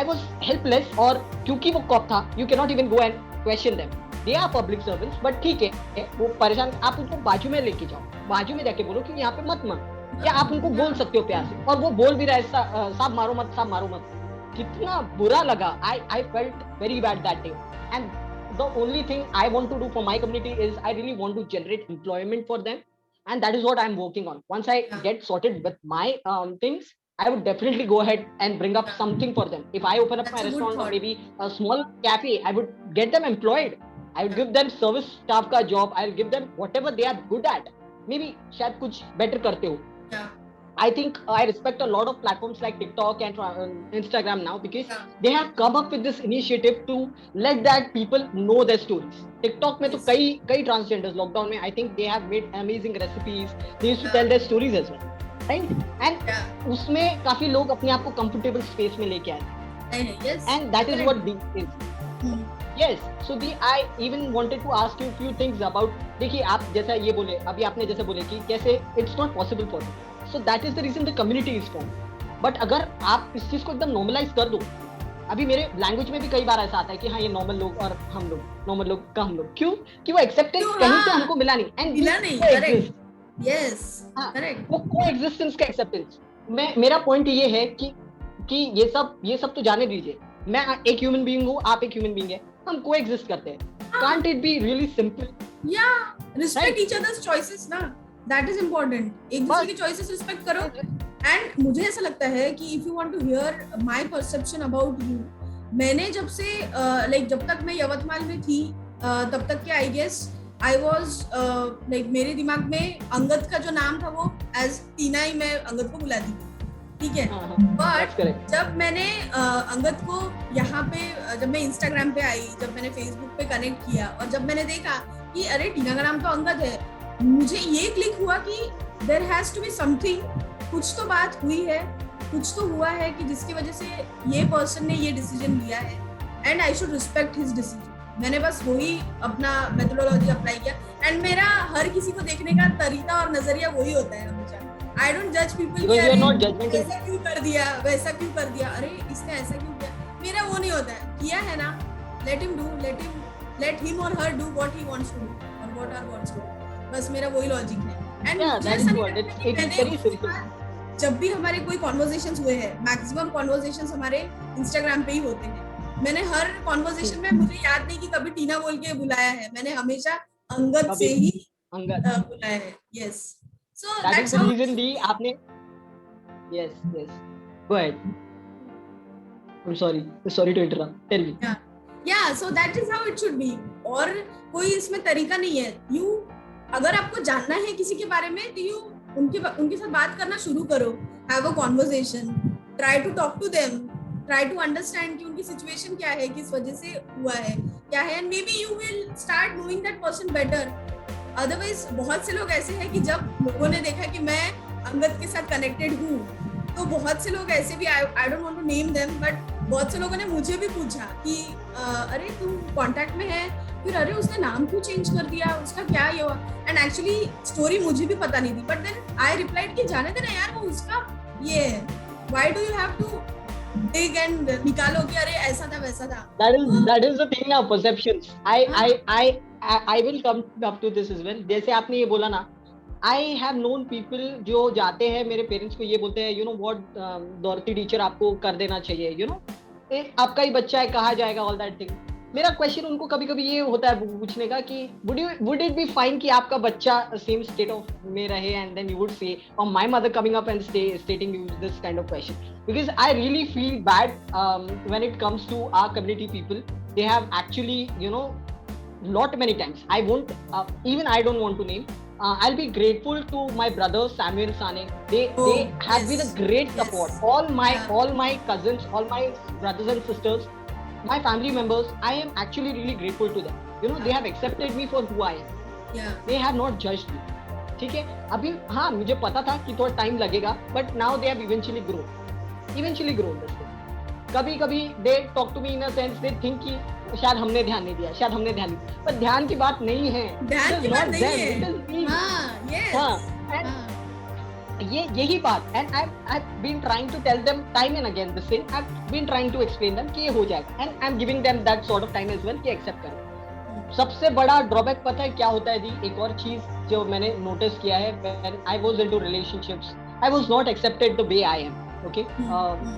I was helpless, और क्योंकि वो कॉप था, you cannot even go and question them, they are public servants, but ठीक है वो परेशान, आप उनको बाजू में लेके जाओ, बाजू में जाके बोलो कि यहाँ पे मत मांग, या आप उनको बोल सकते हो प्यार से, और वो बोल भी रहा है साहब मारो मत, साहब मारो मत, कितना बुरा लगा। I felt very bad that day, and the only thing I want to do for my community is I really want to generate employment for them, and that is what I'm working on. Once I get sorted with my things, I would definitely go ahead and bring up something for them. If I open up my restaurant or maybe a small cafe, I would get them employed. I would give them service staff का job. I'll give them whatever they are good at. Maybe शायद कुछ better करते हो. I think I respect a lot of platforms like TikTok and Instagram now because they have come up with this initiative to let that people know their stories. TikTok में तो कई transgenders lockdown में I think they have made amazing recipes. They used to tell their stories as well, right? And उसमें काफी लोग अपने आप को comfortable space में लेके आए. Yes. And that is what this is. Yes. So I even wanted to ask you a few things about. देखिए आप जैसा ये बोले, अभी आपने जैसे बोले कि कैसे it's not possible for you. So that is the reason the community is formed. But अगर आप इस चीज को एकदम नॉर्मलाइज कर दो, अभी मेरे लैंग्वेज में भी कई बार ऐसा आता है कि हाँ ये नॉर्मल लोग और हम लोग, नॉर्मल लोग का हम लोग, क्यों कि वो एक्सेप्टेंस कहीं से हमको मिला नहीं, एंड मिला नहीं, करेक्ट, यस करेक्ट, वो कोएग्जिस्टेंस का एक्सेप्टेंस। मेरा पॉइंट ये है कि ये सब तो जाने दीजिए, मैं एक ह्यूमन बीइंग हूँ, आप एक ह्यूमन बीइंग है, हम कोएग्जिस्ट करते हैं, can't it be really simple? या रिस्पेक्ट ईच अदर्स चॉइसेस ना, दैट इज इम्पोर्टेंट, एक दूसरे की चॉइसेस रिस्पेक्ट करो। एंड मुझे ऐसा लगता है कि if you want to hear my perception about you, मैंने जब से जब तक मैं यवतमाल में थी तब तक के आई गेस आई वाज मेरे दिमाग में अंगद का जो नाम था वो एज टीना ही मैं अंगद को बुलाती थी, ठीक है। बट जब मैंने अंगद को यहाँ पे, जब मैं इंस्टाग्राम पे आई, जब मैंने फेसबुक पे कनेक्ट किया और जब मैंने देखा कि अरे टीना का नाम तो अंगद है, मुझे ये क्लिक हुआ कि there has to be something, कुछ तो बात हुई है, कुछ तो हुआ है कि जिसकी वजह से ये पर्सन ने ये डिसीजन लिया है and I should respect his decision. मैंने बस वही अपना मेथोडोलॉजी अप्लाई किया एंड मेरा हर किसी को देखने का तरीका और नजरिया वही होता है हमेशा। आई डोंट जज पीपल कि ऐसा क्यों कर दिया, वैसा क्यों कर दिया, अरे इसने ऐसा क्यों किया, मेरा वो नहीं होता है, किया है ना, let him do, let him और her do what he wants to do और what are wants to do, बस मेरा वही लॉजिक है। एंड जब भी हमारे कोई कॉन्वर्सेशंस हुए हैं, मैक्सिमम कॉन्वर्सेशंस हमारे इंस्टाग्राम पे ही होते हैं, मैंने हर कॉन्वर्सेशन में, मुझे याद नहीं कि कभी टीना बोल के बुलाया है, मैंने हमेशा अंगद से ही बुलाया है। Yes, so that's how reason दी आपने। Yes go ahead, I am sorry to interrupt, tell me. Yeah so that is how it should be, और कोई इसमें तरीका नहीं है। यू अगर आपको जानना है किसी के बारे में तो यू उनके साथ बात करना शुरू करो, have a conversation, try to talk to them, try to understand कि उनकी सिचुएशन क्या है, किस वजह से हुआ है, क्या है, and may be you will start knowing that person better. Otherwise बहुत से लोग ऐसे हैं कि जब लोगों ने देखा कि मैं अंगद के साथ कनेक्टेड हूँ, तो बहुत से लोग ऐसे भी, I don't want to name them, but बहुत से लोगों ने मुझे भी पूछा कि अरे तू कांटेक्ट में है, फिर अरे उसने नाम क्यों चेंज कर दिया, उसका क्या ये हुआ। एंड एक्चुअली स्टोरी मुझे भी पता नहीं थी, बट देन आई रिप्लाइड कि जाने देना यार, वो उसका ये है, why do you have to dig and निकालो कि अरे ऐसा था वैसा था। that is the thing now, perceptions. I will come up to this as well. जैसे आपने ये बोला ना, I have known people जो जाते हैं मेरे पेरेंट्स को ये बोलते हैं, you know what, डॉर्थी टीचर आपको कर देना चाहिए, you know, आपका ही बच्चा है कहा जाएगा, all that thing. मेरा क्वेश्चन उनको कभी कभी ये होता है पूछने का कि would it be fine कि आपका बच्चा सेम स्टेट ऑफ में रहे, and then you would say, or my mother coming up and stating you this kind of question, because I really feel bad when it comes to our community people. They have actually, you know, lot many times, I won't even I don't want to name, I'll be grateful to my brother Samuel Sane. They have been a great support. All my cousins, all my brothers and sisters, my family members, I am actually really grateful to them. You know, they have accepted me for who I am. Yeah. They have not judged me. ठीक है, अभी हाँ मुझे पता था कि थोड़ा time लगेगा, but now they have eventually grown this thing. कभी कभी they talk to me in a sense, they think कि शायद हमने ध्यान नहीं दिया, शायद हमने ध्यान नहीं दिया, पर ध्यान की बात नहीं है, ध्यान की बात नहीं है, हाँ, yes, हाँ, यही बात, and I've been trying to tell them time and again this thing. I've been trying to explain them कि ये हो जाएगा, and I'm giving them that sort of time as well कि accept करें. सबसे बड़ा ड्रॉबैक पता है क्या होता है दी, एक और चीज जो मैंने नोटिस किया है, when I was into relationships, I was not accepted the way I am. Okay,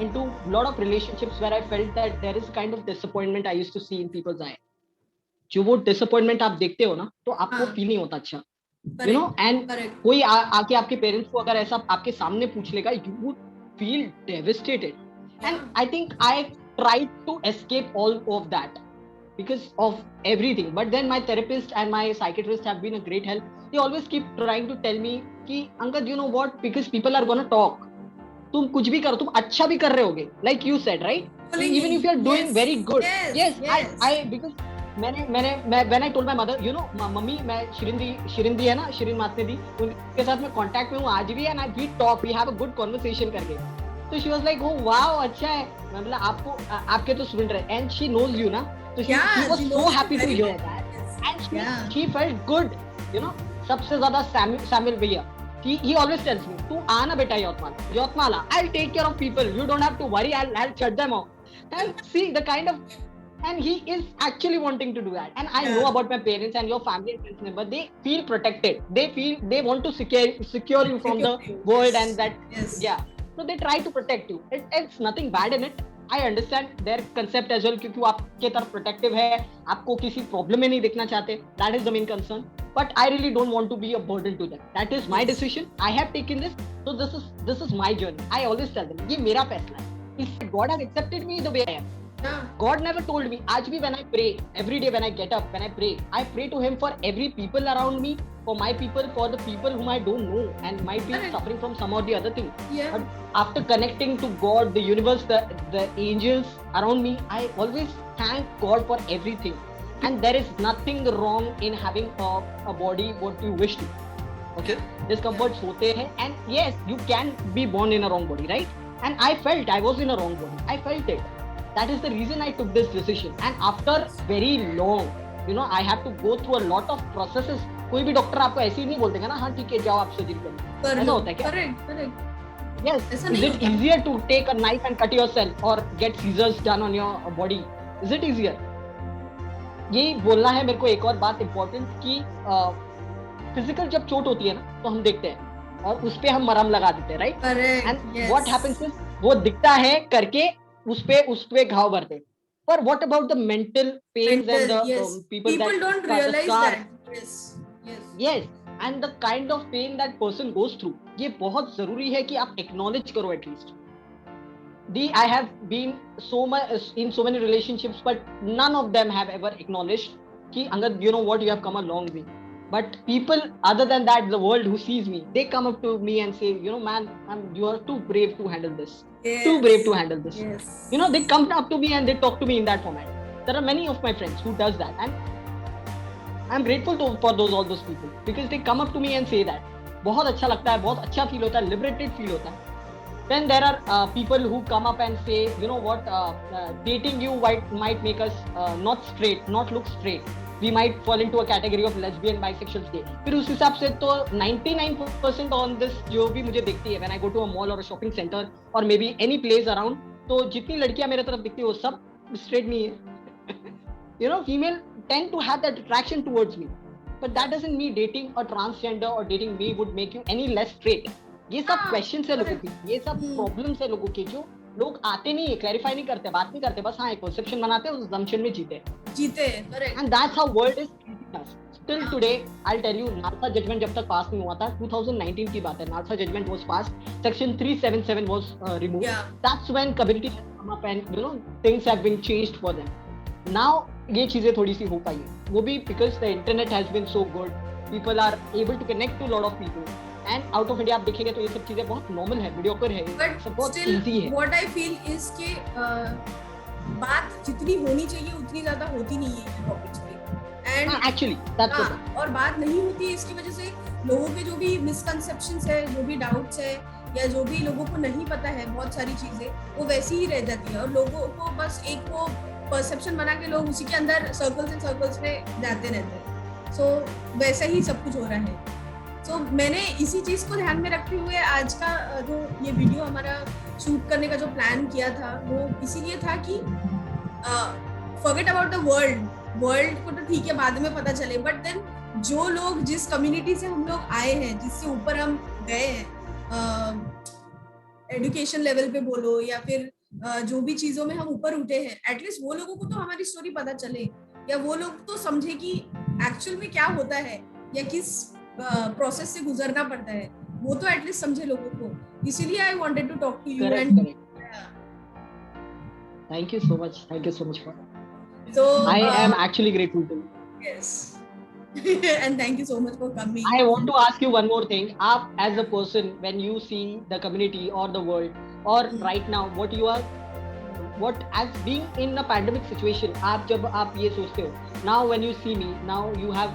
into lot of relationships where I felt that there is kind of disappointment I used to see in people's eye. जो वो disappointment आप देखते हो ना, तो आपको feel नहीं होता अच्छा, you know, and कोई आके आपके पेरेंट्स को अगर ऐसा आपके सामने पूछ लेगा, you would feel devastated. And I think I tried to escape all of that because of everything, but then my therapist and my psychiatrist have been a great help. They always keep trying to tell me कि Angad, you know what, because people are gonna talk, तुम कुछ भी करो, तुम अच्छा भी कर रहे होगे, like you said, right? Even if you are doing very good, yes. I because when I told my mother, you know, mummy मैं शिरिन दी है ना, शिरिन मातने दी, उनके साथ मैं कांटेक्ट में हूँ आज भी, and we talk, we have a good conversation करके, तो she was like, oh wow, अच्छा है, मैं बोला आपको आपके तो स्टूडेंट रहे, and she knows you ना, तो she was so happy to hear that, and she felt good, you know. सबसे ज्यादा सैमुअल भैया, he always tells me, तू आना बेटा Yavatmal, I'll take care of people, you don't have to worry, I'll shut them off. And see the kind of, and he is actually wanting to do that. And I know about my parents and your family and friends member, they feel protected, they want to secure you from the world, and that so they try to protect you. It's nothing bad in it. I understand their concept as well, क्योंकि वो आपके तरफ protective है, आपको किसी problem में नहीं देखना चाहते, that is the main concern. But I really don't want to be a burden to them. That is my decision. I have taken this, so this is my journey. I always tell them, ये मेरा फैसला है. If God has accepted me the way I am, God never told me. आज भी when I pray, every day when I get up, when I pray to Him for every people around me, for my people, for the people whom I don't know and might be suffering from some or the other thing. But after connecting to God, the universe, the angels around me, I always thank God for everything. And there is nothing wrong in having a body what you wish to. Okay, discomforts होते हैं, and yes, you can be born in a wrong body, right? And I felt I was in a wrong body. I felt it. That is the reason I took this decision. And after very long, you know, I have to go through a lot of processes. कोई भी doctor आपको ऐसे ही नहीं बोल देगा ना, हाँ ठीक है जाओ आप सर्जरी करो, ऐसा होता है क्या? Correct. Yes. Is it easier to take a knife and cut yourself or get scissors done on your body? Is it easier? यही बोलना है मेरे को. एक और बात इम्पोर्टेंट कि फिजिकल जब चोट होती है ना, तो हम देखते हैं और उस पे हम मरहम लगा देते हैं, right? And what happens is वो दिखता है करके उस पे घाव भरते. पर what about the mental pains and the people don't realize that. Yes, and the kind of pain that person goes through, ये बहुत जरूरी है कि आप acknowledge करो at least. I have been in so many relationships, but none of them have ever acknowledged कि Angad, you know what, you have come a long way. But people other than that, the world who sees me, they come up to me and say, you know, man, you are too brave to handle this. Too brave to handle this. You know, they come up to me and they talk to me in that format. There are many of my friends who does that, and I'm grateful for all those people because they come up to me and say that. बहुत अच्छा लगता है, बहुत अच्छा feel होता है, liberated feel होता है. Then there are people who come up and say, you know what, dating you might make us not look straight. we might fall into a category of lesbian, bisexual, gay. फिर उस हिसाब से तो 99% on this जो भी मुझे दिखती है when I go to a mall or a shopping center or maybe any place around, तो जितनी लड़कियां मेरे तरफ दिखती है वो सब straight नहीं है. You know, female tend to have that attraction towards me, but that doesn't mean dating a transgender or dating me would make you any less straight. ये सब questions है लोगों की, ये सब problems है लोगों के जो लोग आते नहीं है, क्लैरिफाई नहीं करते, बात नहीं करते, बस हाँ एक परसेप्शन बनाते हैं, उस जंक्शन में जीते correct. And that's how world is treating us till today. I tell you, NALSA judgment जब तक पास नहीं हुआ था, 2019 की बात है, NALSA judgment was passed, section 377 was removed. That's when community has come up and you know things have been changed for them. Now ये चीजें थोड़ी सी हो पाई है, वो भी because the internet has been so good, people are able to connect to lot of people. And out of India आप देखेंगे तो ये सब चीजें बहुत नॉर्मल है, मीडियोकर है, सब बहुत इजी है. व्हाट आई फील इज के बात जितनी होनी चाहिए उतनी ज्यादा होती नहीं है टॉपिक्स पे. एंड एक्चुअली दैट्स और बात नहीं होती है, इसकी वजह से लोगों के जो भी मिसकंसेप्शंस है, जो भी डाउट्स है, या जो भी लोगों को नहीं पता है, बहुत सारी चीजें वो वैसी ही रह जाती है, और लोगों को बस एक वो परसेप्शन बना के लोग उसी के अंदर सर्कल्स एंड सर्कल्स में जाते रहते हैं. सो वैसा ही सब कुछ हो रहा है. तो मैंने इसी चीज को ध्यान में रखते हुए आज का जो ये वीडियो हमारा शूट करने का जो प्लान किया था, वो इसीलिए था कि फॉरगेट अबाउट द वर्ल्ड को तो ठीक है बाद में पता चले, बट देन जो लोग जिस कम्युनिटी से हम लोग आए हैं, जिससे ऊपर हम गए हैं, एजुकेशन लेवल पे बोलो या फिर जो भी चीजों में हम ऊपर उठे हैं, एटलीस्ट वो लोगों को तो हमारी स्टोरी पता चले, या वो लोग तो समझे कि एक्चुअल में क्या होता है या किस प्रोसेस से गुजरना पड़ता है, वो तो एटलीस्ट समझे लोगों को. इसीलिए I wanted to talk to you. And thank you so much for so I am actually grateful to you. Yes. And thank you so much for coming. I want to ask you one more thing. आप as a person, when you see the community or the world, or right now what as being in a pandemic situation, आप जब आप ये सोचते हो, now when you see me, now you have,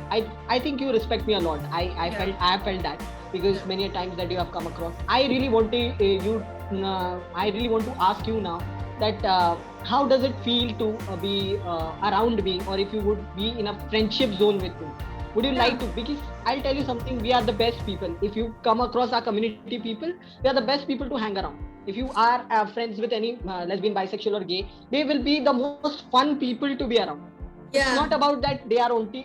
I think you respect me a lot. I have felt that because many times that you have come across. I really want to ask you now that how does it feel to be around me, or if you would be in a friendship zone with me, would you like to? Because I'll tell you something, we are the best people. If you come across our community people, we are the best people to hang around. If you are friends with any lesbian, bisexual or gay, they will be the most fun people to be around. It's not about that they are only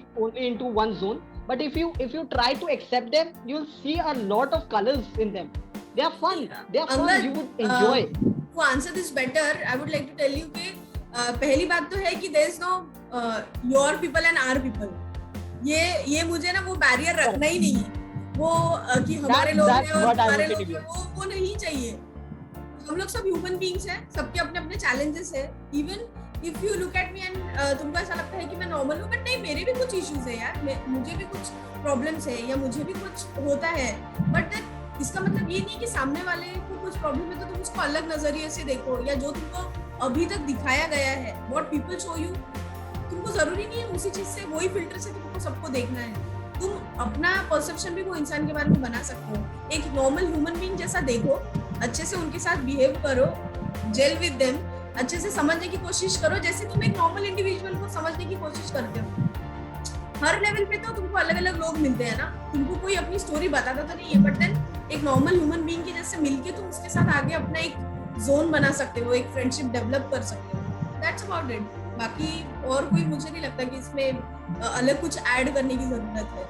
into one zone, but if you try to accept them, you'll see a lot of colors in them. They are fun. You would enjoy. To answer this better, I would like to tell you कि पहली बात तो है कि there is no your people and our people. ये मुझे ना वो बैरियर रखना ही नहीं है, वो कि हमारे लोग हैं और हमारे लोग हैं, वो नहीं चाहिए. हम लोग सब ह्यूमन बीइंग्स हैं, सबके अपने अपने चैलेंजेस है. Even if you look at me and तुमको ऐसा लगता है कि मैं नॉर्मल हूँ, बट नहीं, मेरे भी कुछ इश्यूज है यार, मुझे भी कुछ प्रॉब्लम्स है या मुझे भी कुछ होता है. बट इसका मतलब ये नहीं कि सामने वाले को कुछ प्रॉब्लम है तो तुम उसको अलग नजरिए से देखो, या जो तुमको अभी तक दिखाया गया है, व्हाट पीपल शो यू, तुमको जरूरी नहीं है उसी चीज से, वही फिल्टर से तुमको सबको देखना है. तुम अपना परसेप्शन भी वो इंसान के बारे में बना सकते हो. एक नॉर्मल ह्यूमन बीइंग जैसा देखो, अच्छे से उनके साथ बिहेव करो, जेल विद देम, अच्छे से समझने की कोशिश करो, जैसे तुम एक नॉर्मल इंडिविजुअल को समझने की कोशिश करते हो. हर लेवल पे तो तुमको अलग अलग लोग मिलते हैं ना, तुमको कोई अपनी स्टोरी बताता तो नहीं है, बट देन एक नॉर्मल ह्यूमन बीइंग के जैसे मिलके तुम उसके साथ आगे अपना एक जोन बना सकते हो, एक फ्रेंडशिप डेवलप कर सकते हो. That's about it. बाकी और कोई मुझे नहीं लगता कि इसमें अलग कुछ ऐड करने की जरूरत है.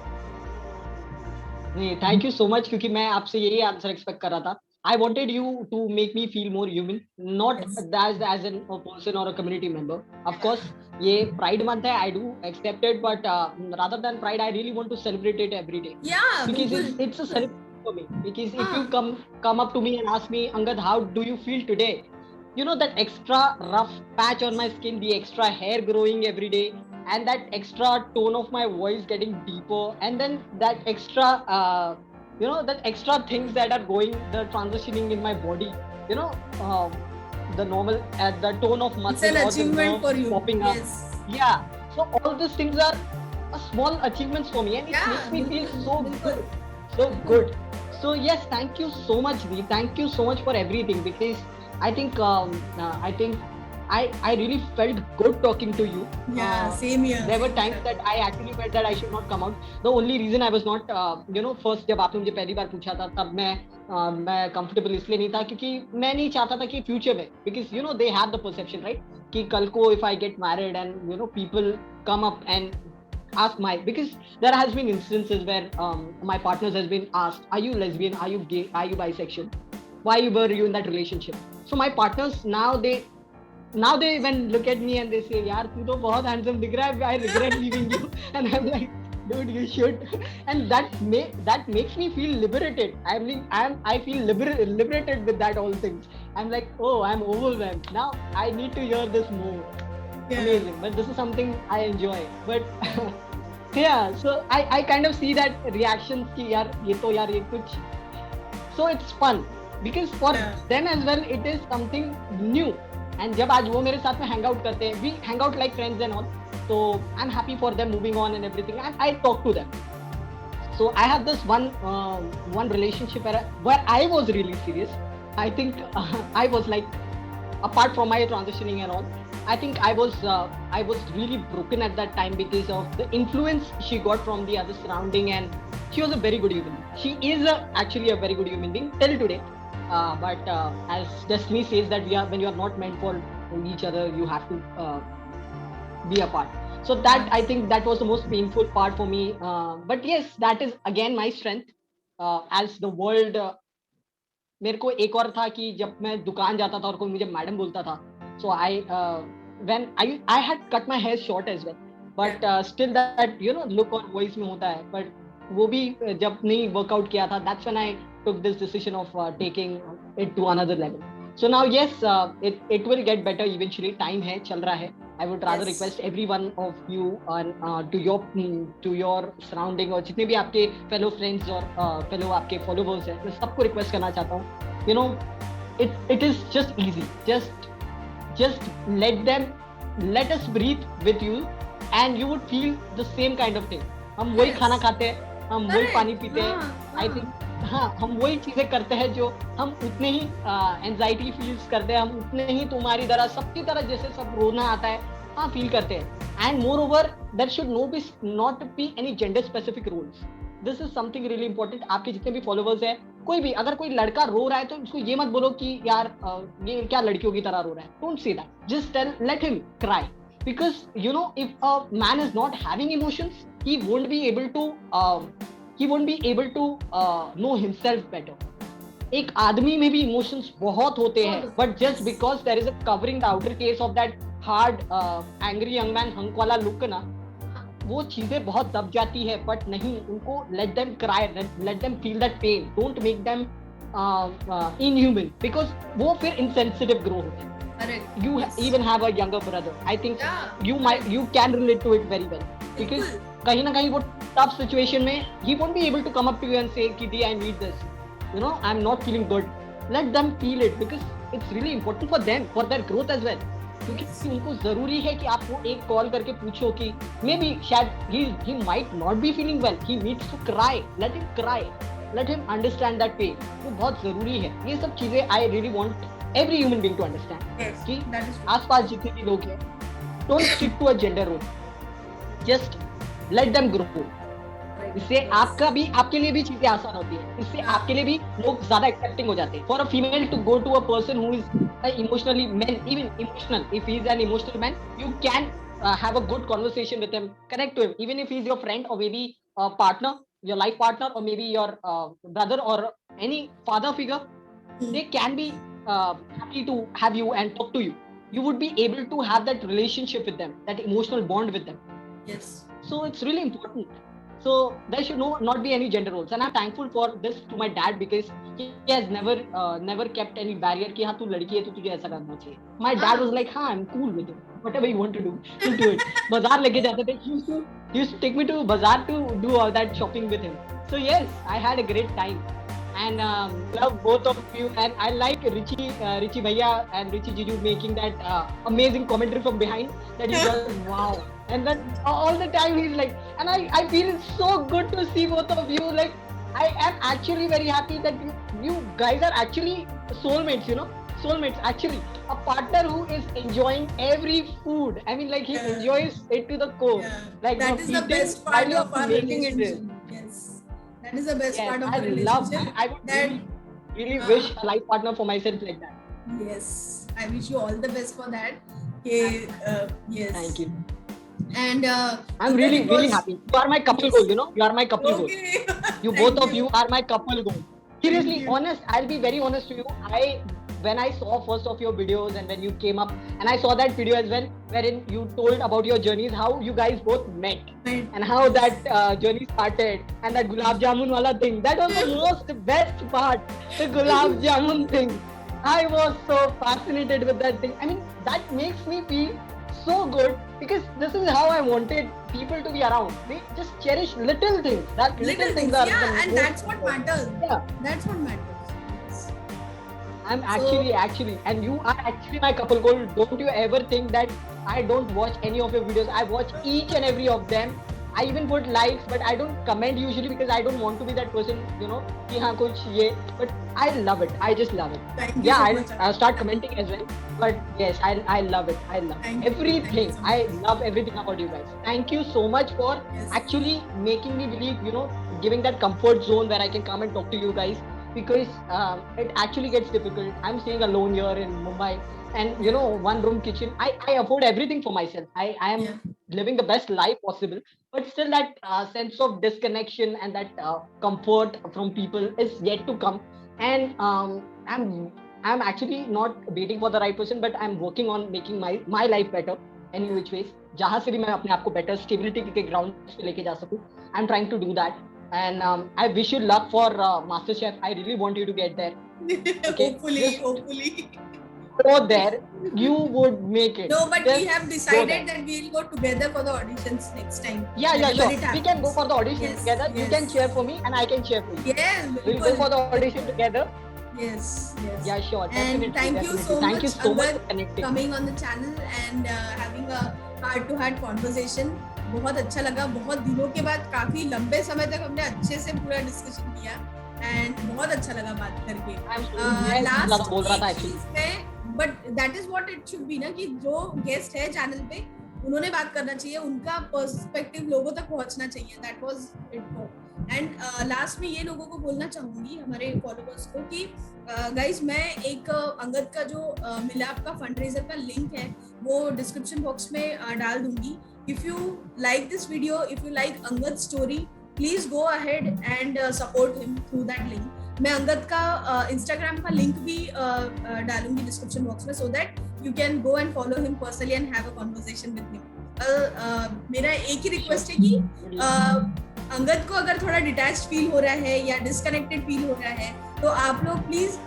नहीं, थैंक यू सो मच, क्योंकि मैं आपसे यही आंसर एक्सपेक्ट कर रहा था. I wanted you to make me feel more human, not as a person or a community member. Of course, ये Pride month है, I do accept it, but rather than Pride, I really want to celebrate it every day. Yeah, because it's a celebration for me. Because if you come up to me and ask me, Angad, how do you feel today? You know, that extra rough patch on my skin, the extra hair growing every day, and that extra tone of my voice getting deeper, and then that extra that extra things that are going, the transitioning in my body, the normal the tone of muscle or the nerves popping up. Yes. Yeah, so all these things are small achievements for me, and it makes me feel so good. So yes, thank you so much, Dee. Thank you so much for everything, because I think I really felt good talking to you. Yeah, same here. There were times that I actually felt that I should not come out. The only reason I was not, first जब आपने मुझे पहली बार पूछा था तब मैं comfortable इसलिए नहीं था क्योंकि मैं नहीं चाहता था कि future में, because they have the perception, right, कि कल को if I get married and people come up and ask because there has been instances where my partners has been asked, are you lesbian, are you gay, are you bisexual, why were you in that relationship? So my partners now they when look at me and they say, yaar tu to bahut handsome dikh raha hai, I regret leaving you. And I'm like, dude, you should. And that makes me feel liberated. I feel liberated with that all things. I'm like, oh, I'm overwhelmed now, I need to hear this more. Yeah. Amazing. But this is something I enjoy. But yeah, so I kind of see that reactions ki yaar ye kuch. So it's fun because for them as well it is something new. And जब आज वो मेरे साथ में hang out करते हैं, we hang out like friends and all, so I'm happy for them moving on and everything, and I talk to them. So I have this one relationship where I was really serious. I think I was like, apart from my transitioning and all, I think I was really broken at that time because of the influence she got from the other surrounding, and she was a very good human being. She is actually a very good human being till today. But as destiny says that when you are not meant for each other, you have to be apart. So that I think that was the most painful part for me. But yes, that is again my strength. As the world, मेरे को एक और था कि जब मैं दुकान जाता था और कोई मुझे मैडम बोलता था, so when I had cut my hair short as well, but still that look on voice में होता है, but वो भी जब नहीं workout किया था, that's when I took this decision of taking it to another level. So now yes, it will get better eventually. Time है, चल रहा है. I would rather request every one of you to your surrounding और जितने भी आपके fellow friends और fellow आपके followers हैं, मैं सबको request करना चाहता हूँ. It is just easy. Just let us breathe with you, and you would feel the same kind of thing. हम वही खाना खाते हैं, हम वही पानी पीते हैं. I think हम वही चीजें करते हैं जो हम उतने ही एंजाइटी फील्स करते हैं, हम उतने ही तुम्हारी तरह सबकी तरह जैसे सब रोना आता है फील करते हैं. And moreover there should not be any gender specific rules. This is something really important. आपके जितने भी फॉलोवर्स हैं, कोई भी अगर कोई लड़का रो रहा है तो उसको ये मत बोलो कि यार ये क्या लड़कियों की तरह रो रहा है. Don't say that. Just let him cry, because if a man is not having emotions, he won't be able to know himself better. एक आदमी में भी इमोशंस बहुत होते हैं, but just because there is a covering the outer case of that hard angry young man hunk वाला look ना, वो चीजें बहुत दब जाती है. बट नहीं, उनको let them cry, let them feel that pain. Don't make them inhuman, because वो फिर इनसेंसिटिव ग्रो होते हैं. You even have a younger brother. I think you can relate to it very well, because कहीं ना कहीं वो tough situation में he won't be able to come up to you and say कि I need this, I'm not feeling good. Let them feel it, because it's really important for them, for their growth as well. क्योंकि उनको जरूरी है कि आप वो एक call करके पूछो कि maybe शायद he might not be feeling well, he needs to cry. Let him cry, let him understand that pain. वो बहुत जरूरी है. ये सब चीजें I really want every human being to understand. Yes, कि that is true. आसपास जितने भी लोग हैं, don't stick to a gender role. Just let them grow. इससे आपके लिए भी चीजें आसान होती है. इससे आपके लिए भी लोग ज्यादा एक्सेप्टिंग हो जाते हैं. For a female to go to a person who is emotionally even emotional, if he is an emotional man, you can have a good conversation with him, connect to him, even if he is your friend or maybe a partner, your life partner, or maybe your brother or any father figure. They can be happy to have you and talk to you. You would be able to have that relationship with them, that emotional bond with them. Yes. So it's really important. So there should not be any gender roles, and I'm thankful for this to my dad, because he has never kept any barrier कि हाँ तू लड़की है तो तुझे ऐसा करना चाहिए. My dad was like, हाँ, I'm cool with it. Whatever you want to do, you do it. बाजार लेके जाते थे. He used to take me to bazaar to do all that shopping with him. So yes, I had a great time. And love both of you, and I like Richie Bhaiya and Richie Jiju making that amazing commentary from behind that he does. Wow. And then all the time he's like, and I feel it's so good to see both of you. Like, I am actually very happy that you guys are actually soulmates, soulmates. Actually, a partner who is enjoying every food. I mean, like he enjoys it to the core. Yeah. Like That is the best part of our relationship. Yes, that is the best part of our relationship. I would really wish a life partner for myself like that. Yes, I wish you all the best for that. Okay, yes. Thank you. And I'm really happy. You are my couple goal, you know. You are my couple goal. You both of you are my couple goal. Seriously, honest. I'll be very honest to you. When I saw first of your videos and when you came up, and I saw that video as well, wherein you told about your journeys, how you guys both met, and how that journey started, and that gulab jamun wala thing. That was the most best part. The gulab jamun thing. I was so fascinated with that thing. I mean, that makes me feel so good because this is how I wanted people to be around. They just cherish little things. That little things are and that's what matters. Yeah, that's what matters. I'm actually, and you are actually my couple goal. Don't you ever think that I don't watch any of your videos. I watch each and every of them. I even put likes, but I don't comment usually because I don't want to be that person, you know, ki haan kuch ye. But I love it. I just love it. Thank you so much. I'll start commenting as well. But yes, I love it. I love everything. So I love everything about you guys. Thank you so much for actually making me believe, you know, giving that comfort zone where I can come and talk to you guys. Because it actually gets difficult. I'm staying alone here in Mumbai, and you know, one room kitchen. I afford everything for myself. I am living the best life possible, but still that sense of disconnection and that comfort from people is yet to come. And I'm actually not waiting for the right person, but I'm working on making my life better any which ways. जहाँ से भी मैं अपने आप को better stability के ground पे लेके जा सकूँ. I'm trying to do that. And I wish you luck for MasterChef. I really want you to get there. Okay? Hopefully. Go there. You would make it. No, but we have decided that we'll go together for the auditions next time. Yeah, sure. We can go for the audition together. You can cheer for me and I can cheer for you. Yes. We'll go for the audition together. Yes. Yeah, sure. And thank you so much for coming on the channel and having a heart-to-heart conversation. बहुत अच्छा लगा. बहुत दिनों के बाद काफी लंबे समय तक हमने अच्छे से पूरा डिस्कशन किया एंड बहुत अच्छा लगा बात करके. लास्ट बोल रहा था actually, but that is what it should B ना, कि जो गेस्ट है चैनल पे उन्होंने बात करना चाहिए, उनका पर्सपेक्टिव लोगों तक पहुंचना चाहिए. That was it. And last में ये लोगों को बोलना चाहूंगी, हमारे फॉलोअर्स को, कि गाइस मैं एक अंगद का जो मिलाप का फंडरेजर का लिंक है वो डिस्क्रिप्शन बॉक्स में डाल दूंगी. If you like this video, if you like Angad's story, please go ahead and support him through that link. मैं अंगद का Instagram का लिंक भी डालूंगी डिस्क्रिप्शन बॉक्स में, so that you can go and follow him personally and have a conversation with him. मेरा एक ही request है कि अंगद को अगर थोड़ा डिटैच्ड फील हो रहा है या डिस्कनेक्टेड फील हो रहा है तो आप लोग प्लीज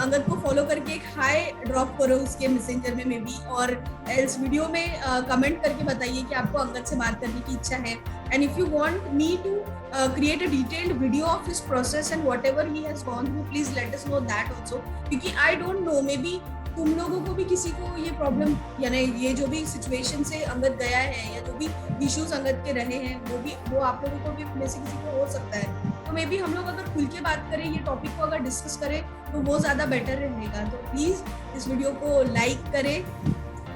अंगद को फॉलो करके एक हाई ड्रॉप करो उसके मैसेंजर में भी, और एल्स वीडियो में कमेंट करके बताइए कि आपको अंगद से बात करने की इच्छा है. And if you want me to create a detailed video of his process and whatever he has gone through, please let us know that also, क्योंकि I don't know, maybe तुम लोगों को भी किसी को ये प्रॉब्लम यानी ये जो भी सिचुएशन से अंगद गया है या जो भी इश्यूज अंगद के रहे हैं वो आप लोगों को भी में से किसी को हो सकता है. तो मे बी हम लोग अगर खुल के बात करें, ये टॉपिक को अगर डिस्कस करें तो वो ज़्यादा बेटर रहेगा. तो प्लीज़ इस वीडियो को लाइक करें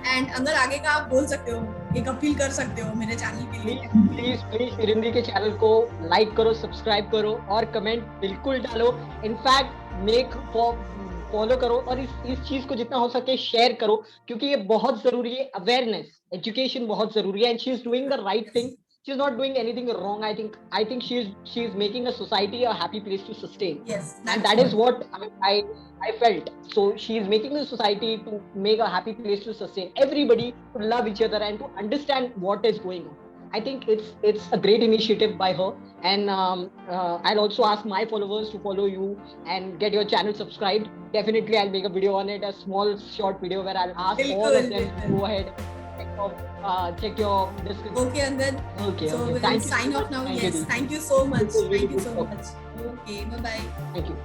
एंड अंगद आगे का आप बोल सकते हो, एक अपील कर सकते हो मेरे चैनल के लिए. प्लीज हिरिंदी के चैनल को लाइक करो, सब्सक्राइब करो और कमेंट बिल्कुल डालो. इनफैक्ट फॉलो करो और इस चीज को जितना हो सके शेयर करो, क्योंकि ये बहुत जरूरी है. अवेयरनेस, एजुकेशन बहुत जरूरी है. And she is doing the right thing. She is not doing anything wrong. I think she is making a society a happy place to sustain. Yes, and that is what I felt. So she is making the society to make a happy place to sustain. Everybody to love each other and to understand what is going on. I think it's a great initiative by her. And I'll also ask my followers to follow you and get your channel subscribed. Definitely, I'll make a video on it, a small short video where I'll ask all of them to go ahead. Check your description. Okay, Angad. Okay. So we'll sign off now. Yes. Thank you so much. Thank you so much. Okay. Bye bye. Thank you.